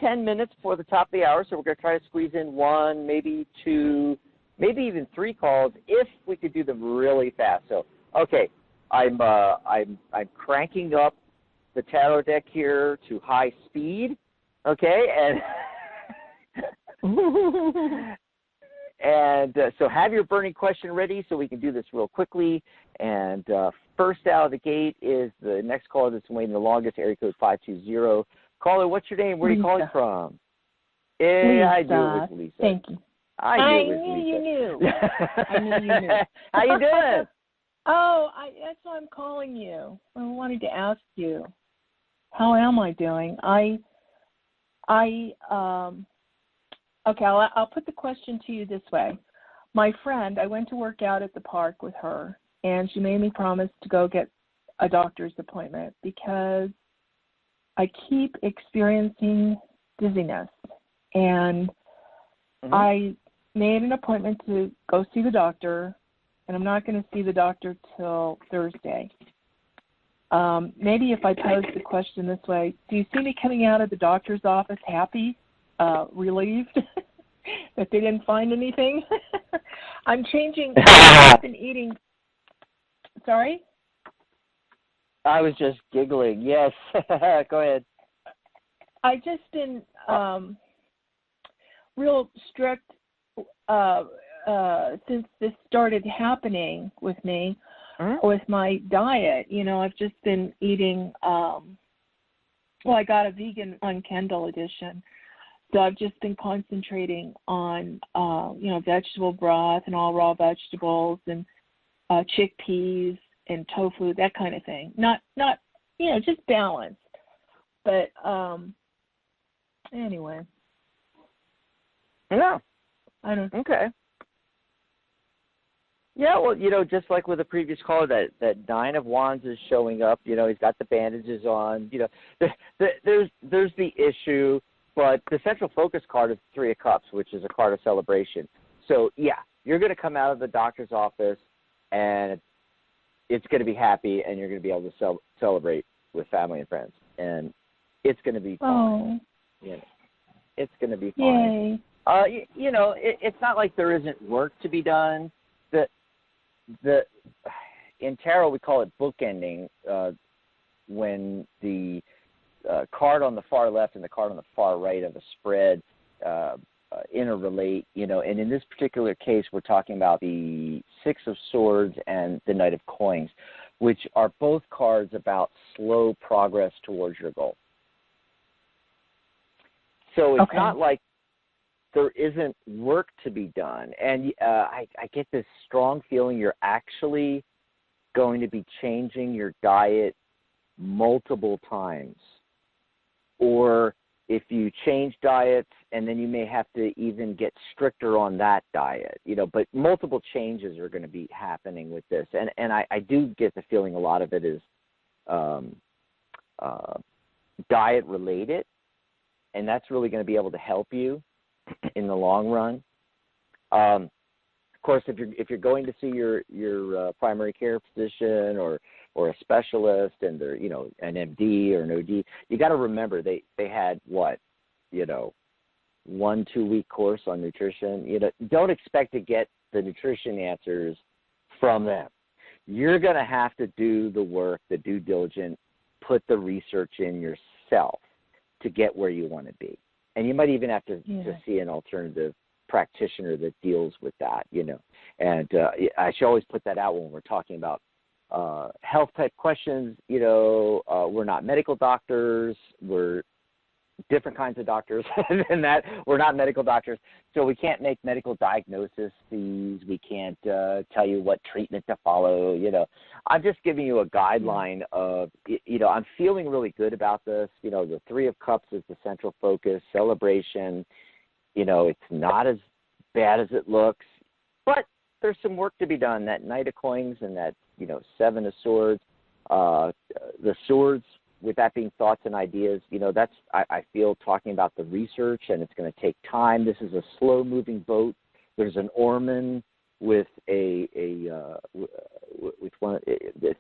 10 minutes before the top of the hour, so we're going to try to squeeze in one, maybe two, maybe even three calls if we could do them really fast. So, okay, I'm cranking up the tarot deck here to high speed, okay, and so have your burning question ready so we can do this real quickly. And first out of the gate is the next caller that's waiting the longest, area code 520. Caller, what's your name? Where are you calling from? Lisa. I knew it was Lisa. Thank you. I knew you knew. I knew you knew. How you doing? That's why I'm calling you. I wanted to ask you, how am I doing? Okay, I'll put the question to you this way. My friend, I went to work out at the park with her, and she made me promise to go get a doctor's appointment because I keep experiencing dizziness. And I made an appointment to go see the doctor, and I'm not going to see the doctor till Thursday. Maybe if I pose the question this way, do you see me coming out of the doctor's office happy, relieved that they didn't find anything? I'm changing. I've been eating. Sorry? I was just giggling. Yes. Go ahead. I've just been real strict since this started happening with me, with my diet. You know, I've just been eating, I got a vegan on Kindle edition. So I've just been concentrating on, vegetable broth and all raw vegetables and chickpeas and tofu, that kind of thing. Not just balanced. But anyway. Yeah. I don't. Okay. Yeah, well, just like with the previous caller, that Nine of Wands is showing up. He's got the bandages on. There's the issue, but the central focus card is Three of Cups, which is a card of celebration. So, yeah, you're going to come out of the doctor's office, and it's going to be happy, and you're going to be able to celebrate with family and friends, and it's going to be fun. It's going to be fun. Yay. It's not like there isn't work to be done. In tarot we call it bookending, when the card on the far left and the card on the far right of a spread interrelate. And in this particular case, we're talking about the Six of Swords and the Knight of Coins, which are both cards about slow progress towards your goal. So it's not like there isn't work to be done. And I get this strong feeling you're actually going to be changing your diet multiple times. Or if you change diets, and then you may have to even get stricter on that diet, but multiple changes are going to be happening with this. And I do get the feeling a lot of it is diet related, and that's really going to be able to help you in the long run. Of course, if you're going to see your primary care physician or a specialist, and they're an MD or an OD, you got to remember they had 1-2 week course on nutrition. Don't expect to get the nutrition answers from them. You're going to have to do the work, the due diligence, put the research in yourself to get where you want to be. And you might even have to see an alternative practitioner that deals with that, And I should always put that out when we're talking about health type questions. We're not medical doctors. We're different kinds of doctors than that. We're not medical doctors, so we can't make medical diagnoses. We can't tell you what treatment to follow. You know, I'm just giving you a guideline of, you know, I'm feeling really good about this. You know, the Three of Cups is the central focus, celebration. You know, it's not as bad as it looks, but there's some work to be done. That Knight of Coins and that, you know, Seven of Swords, the swords, with that being thoughts and ideas, you know, that's, I feel, talking about the research, and it's going to take time. This is a slow-moving boat. There's an oarman with with one.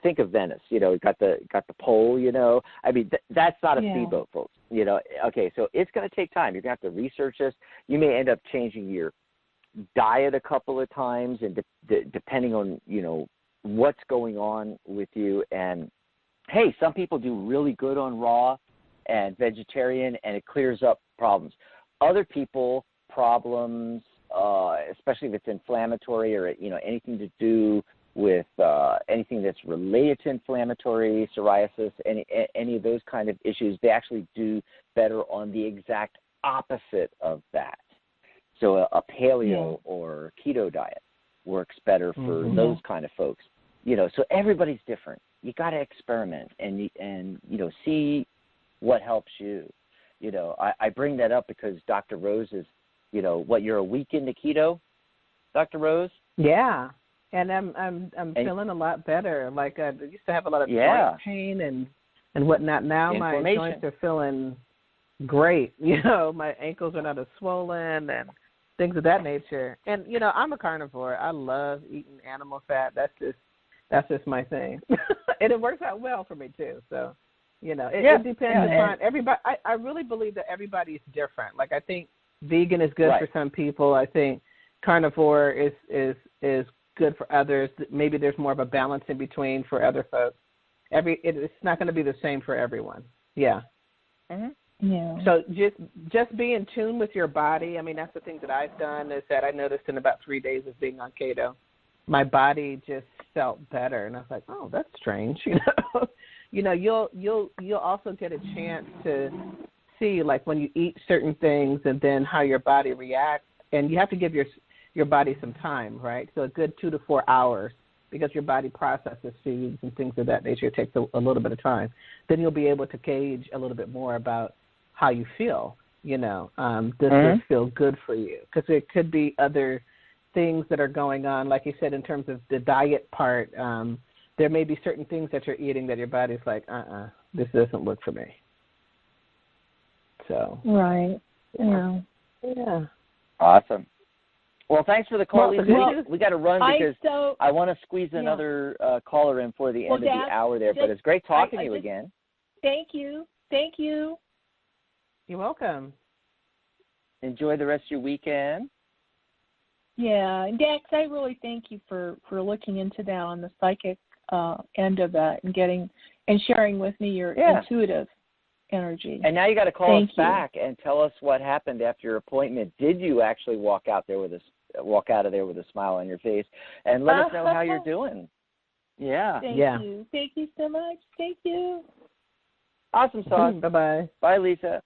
Think of Venice. You know, got the pole. You know, I mean, that's not a speedboat, folks. You know, okay, so it's going to take time. You're going to have to research this. You may end up changing your diet a couple of times, and depending on, you know, what's going on with you. And hey, some people do really good on raw and vegetarian, and it clears up problems. Other people, problems, especially if it's inflammatory or, you know, anything to do with anything that's related to inflammatory, psoriasis, any of those kind of issues, they actually do better on the exact opposite of that. So a paleo or keto diet works better for those kind of folks. You know, so everybody's different. You got to experiment and you know, see what helps you. You know, I bring that up because Dr. Rose is, you know, what, you're a week into keto, Dr. Rose? Yeah, and I'm feeling a lot better. Like I used to have a lot of joint pain and whatnot. Now my joints are feeling great. You know, my ankles are not as swollen and things of that nature. And you know, I'm a carnivore. I love eating animal fat. That's just my thing. And it works out well for me too. So, you know, it depends upon everybody. I really believe that everybody's different. Like, I think vegan is good for some people. I think carnivore is good for others. Maybe there's more of a balance in between for other folks. It's not going to be the same for everyone. Yeah. Mm-hmm. Yeah. So just be in tune with your body. I mean, that's the thing that I've done, is that I noticed in about 3 days of being on keto, my body just felt better, and I was like, oh, that's strange. You know, you'll also get a chance to see, like, when you eat certain things and then how your body reacts, and you have to give your body some time, right? So a good 2 to 4 hours, because your body processes foods and things of that nature. It takes a little bit of time. Then you'll be able to gauge a little bit more about how you feel. You know, does this feel good for you? Because there could be other things that are going on, like you said, in terms of the diet part. There may be certain things that you're eating that your body's like, this doesn't work for me. So. Right. Yeah. Yeah. Awesome. Well, thanks for the call, Lisa. We got to run because I want to squeeze another caller in for the end of the hour there. But it's great talking to you again. Thank you. Thank you. You're welcome. Enjoy the rest of your weekend. Yeah, Dax, I really thank you for looking into that on the psychic end of that and sharing with me your intuitive energy. And now you got to call us back and tell us what happened after your appointment. Did you actually walk out of there with a smile on your face? And let us know how you're doing. Yeah. Thank you. Thank you so much. Thank you. Awesome sauce. Bye-bye. Bye, Lisa.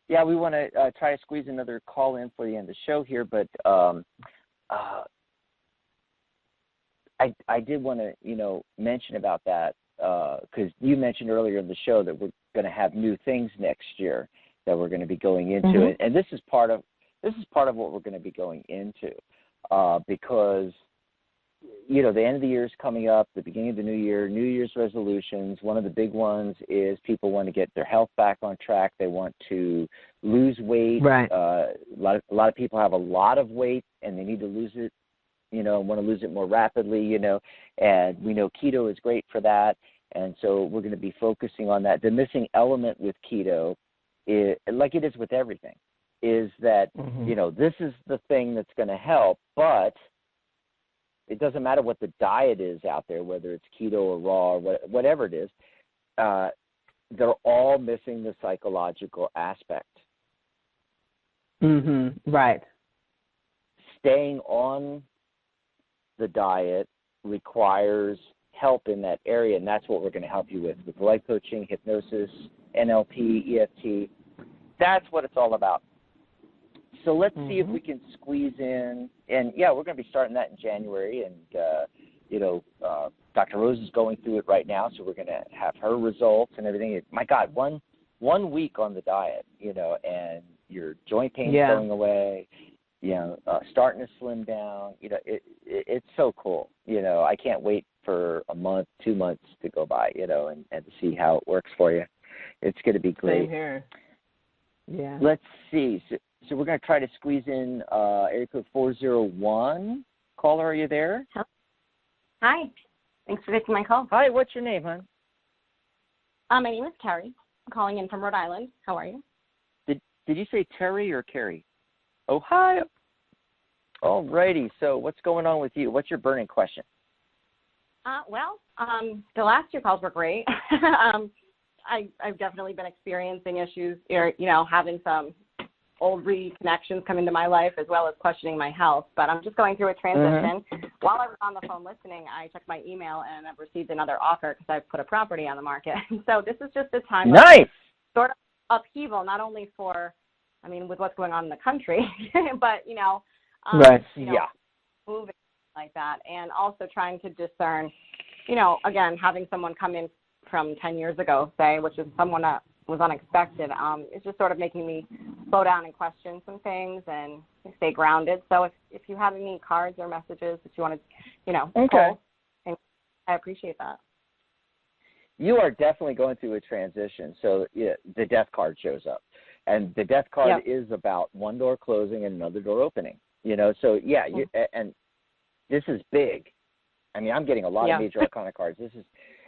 Yeah, we want to try to squeeze another call in for the end of the show here, but I did want to, mention about that because you mentioned earlier in the show that we're going to have new things next year that we're going to be going into, and this is part of what we're going to be going into because the end of the year is coming up, the beginning of the new year, New Year's resolutions. One of the big ones is people want to get their health back on track. They want to lose weight. Right. A lot of people have a lot of weight and they need to lose it, and want to lose it more rapidly, and we know keto is great for that. And so we're going to be focusing on that. The missing element with keto, is, like it is with everything, is that, this is the thing that's going to help, but it doesn't matter what the diet is out there, whether it's keto or raw or whatever it is, they're all missing the psychological aspect. Right. Staying on the diet requires help in that area, and that's what we're going to help you with life coaching, hypnosis, NLP, EFT. That's what it's all about. So let's see if we can squeeze in, and we're going to be starting that in January, and Dr. Rose is going through it right now, so we're going to have her results and everything. My God, one week on the diet, and your joint pain's going away, starting to slim down. It's so cool. I can't wait for a month, 2 months to go by, and to see how it works for you. It's going to be great. Same here. Yeah. Let's see. So we're going to try to squeeze in area code 401. Caller, are you there? Hi. Thanks for taking my call. Hi, what's your name, hon? My name is Carrie. I'm calling in from Rhode Island. How are you? Did you say Terry or Carrie? Ohio. All righty. So what's going on with you? What's your burning question? The last two calls were great. I've definitely been experiencing issues, having some old reconnections come into my life as well as questioning my health. But I'm just going through a transition. While I was on the phone listening, I checked my email and I've received another offer because I've put a property on the market. So this is just a time of sort of upheaval, not only with what's going on in the country, but, moving like that, and also trying to discern, again, having someone come in from 10 years ago, say, which is someone that was unexpected, it's just sort of making me slow down and question some things and stay grounded. So if you have any cards or messages that you want to, pull, I appreciate that. You are definitely going through a transition. So the death card shows up. And the death card is about one door closing and another door opening. So and this is big. I mean, I'm getting a lot of major arcana cards.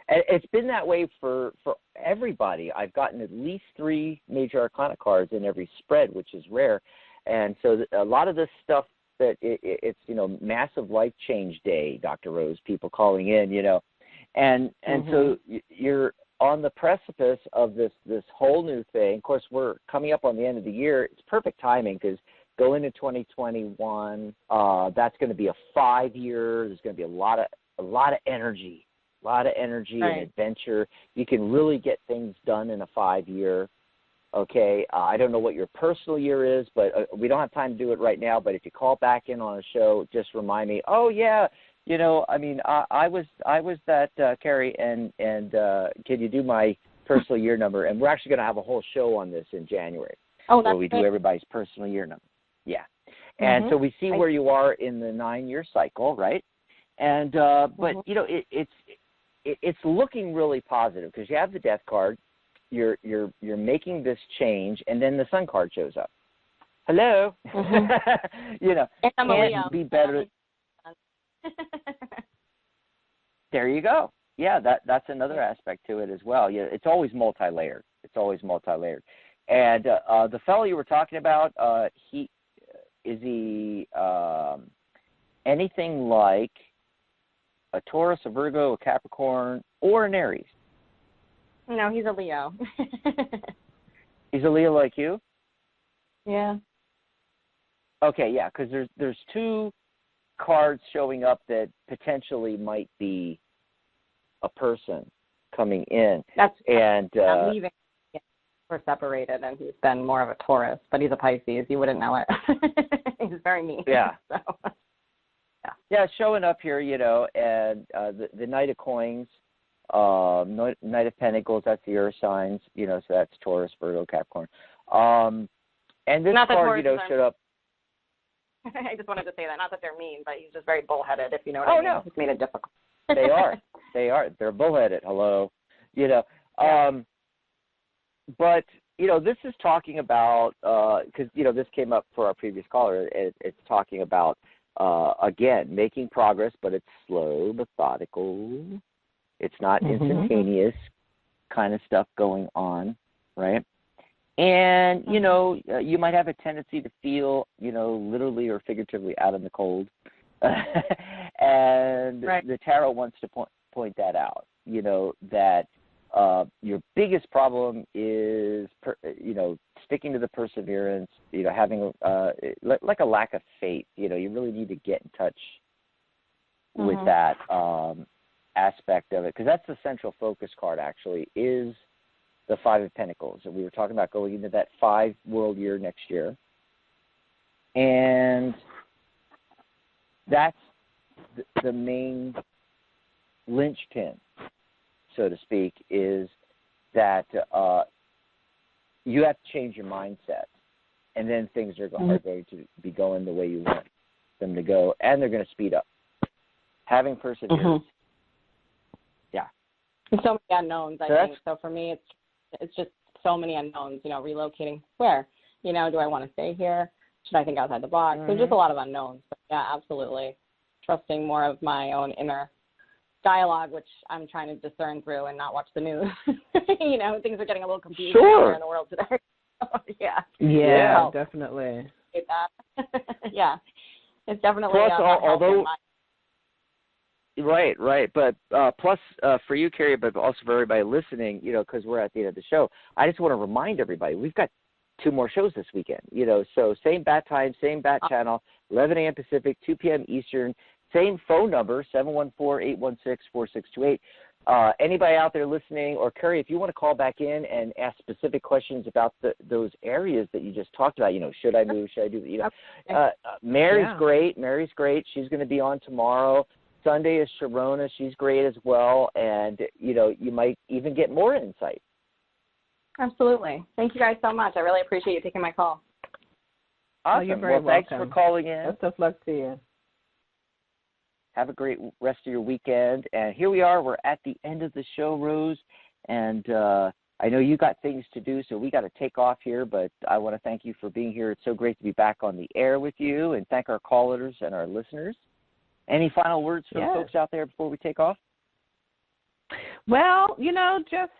It's been that way for everybody. I've gotten at least 3 major arcana cards in every spread, which is rare. And so a lot of this stuff that it's massive life change day, Dr. Rose, people calling in, and so you're on the precipice of this whole new thing. Of course, we're coming up on the end of the year. It's perfect timing because going into 2021, that's going to be a 5-year. There's going to be a lot of energy. And adventure. You can really get things done in a 5-year. Okay, I don't know what your personal year is, but we don't have time to do it right now. But if you call back in on a show, just remind me. Oh yeah, I was that Carrie, and can you do my personal year number? And we're actually going to have a whole show on this in January. Where we do everybody's personal year number. Yeah, and so we see where you are in the 9-year cycle, right? And but it's looking really positive because you have the death card, you're making this change, and then the sun card shows up. Hello, can't be better. There you go. Yeah, that's another aspect to it as well. Yeah, it's always multi-layered. And the fellow you were talking about, is he anything like a Taurus, a Virgo, a Capricorn, or an Aries? No, he's a Leo. He's a Leo like you? Yeah. Okay, yeah, because there's 2 cards showing up that potentially might be a person coming in. I'm leaving. We're separated, and he's been more of a Taurus, but he's a Pisces. You wouldn't know it. He's very mean. Yeah. So. Yeah, showing up here, and the Knight of Coins, Knight of Pentacles, that's the Earth signs, so that's Taurus, Virgo, Capricorn. And this card, showed up. I just wanted to say that. Not that they're mean, but he's just very bullheaded, if you know what I mean. No. He's made it difficult. They are. They're bullheaded. Hello. But, this is talking about, because, this came up for our previous caller. It's talking about, again, making progress, but it's slow, methodical. It's not instantaneous kind of stuff going on, right? And, you might have a tendency to feel, literally or figuratively out in the cold. And the tarot wants to point that out, that your biggest problem is, sticking to the perseverance, having like a lack of faith. You really need to get in touch with that aspect of it, because that's the central focus card, actually, is the Five of Pentacles. And we were talking about going into that 5 world year next year. And that's the main linchpin, so to speak, is that you have to change your mindset. And then things are going to be going the way you want them to go, and they're going to speed up. Having perseverance. Yeah. And so many unknowns, I think. So for me, it's just so many unknowns, relocating where? Do I want to stay here? Should I think outside the box? There's just a lot of unknowns. But yeah, absolutely. Trusting more of my own inner dialogue, which I'm trying to discern through and not watch the news. Things are getting a little confusing here in the world today. Yeah, definitely. Yeah, it's definitely. Plus, although, right, but plus for you, Carrie, but also for everybody listening, because we're at the end of the show, I just want to remind everybody we've got 2 more shows this weekend. So same bat time, same bat channel, 11 a.m. Pacific, 2 p.m. Eastern. Same phone number, 714-816-4628. Anybody out there listening, or Carrie, if you want to call back in and ask specific questions about those areas that you just talked about, should I move, should I do, Mary's great. Mary's great. She's going to be on tomorrow. Sunday is Sharona. She's great as well. And, you might even get more insight. Absolutely. Thank you guys so much. I really appreciate you taking my call. Awesome. You're very thanks welcome. for calling in. Best of luck to you. Have a great rest of your weekend. And here we are. We're at the end of the show, Rose. And I know you got things to do, so we got to take off here. But I want to thank you for being here. It's so great to be back on the air with you, and thank our callers and our listeners. Any final words for the folks out there before we take off? Well, just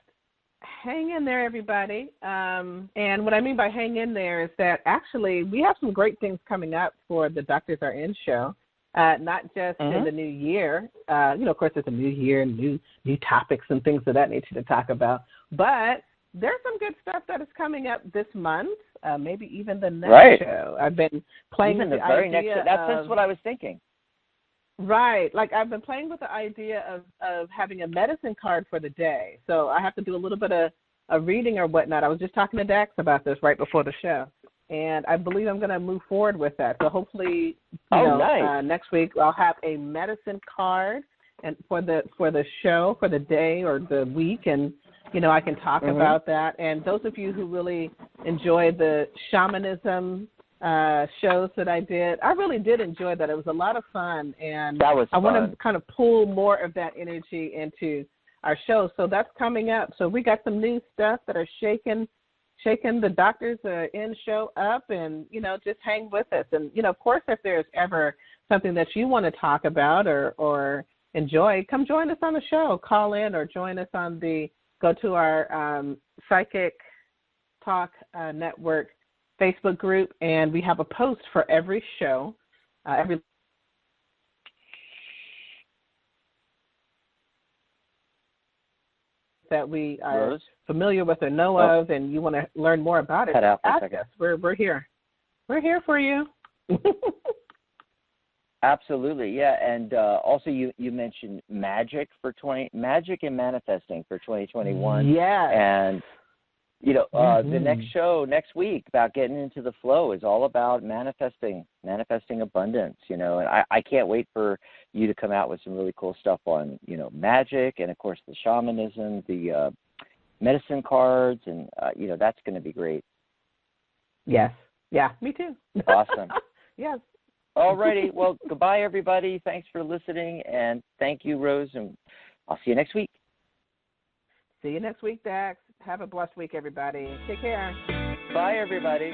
hang in there, everybody. And what I mean by hang in there is that actually we have some great things coming up for the Doctors Are In show. Not just in the new year. Of course, it's a new year, new topics and things of that nature to talk about. But there's some good stuff that is coming up this month, maybe even the next show. I've been playing with the very idea next. That's what I was thinking. Right. Like I've been playing with the idea of having a medicine card for the day. So I have to do a little bit of a reading or whatnot. I was just talking to Dax about this right before the show. And I believe I'm going to move forward with that. So hopefully, next week I'll have a medicine card and for the show, for the day or the week, and I can talk about that. And those of you who really enjoy the shamanism shows that I did, I really did enjoy that. It was a lot of fun, and that was fun. I want to kind of pull more of that energy into our show. So that's coming up. So we got some new stuff that are shaking the Doctors In show up, and, just hang with us. And, of course, if there's ever something that you want to talk about or enjoy, come join us on the show. Call in or join us go to our Psychic Talk Network Facebook group, and we have a post for every show, that we are familiar with or know of, and you want to learn more about it, ask us. We're here. We're here for you. Absolutely, yeah. And also you mentioned magic and manifesting for 2021. Yeah. And the next show next week about getting into the flow is all about manifesting abundance, and I can't wait for you to come out with some really cool stuff on, magic and, of course, the shamanism, the medicine cards, and, that's going to be great. Yes. Yeah, me too. Awesome. Yes. All righty. Well, goodbye, everybody. Thanks for listening, and thank you, Rose, and I'll see you next week. See you next week, Dax. Have a blessed week, everybody. Take care. Bye, everybody.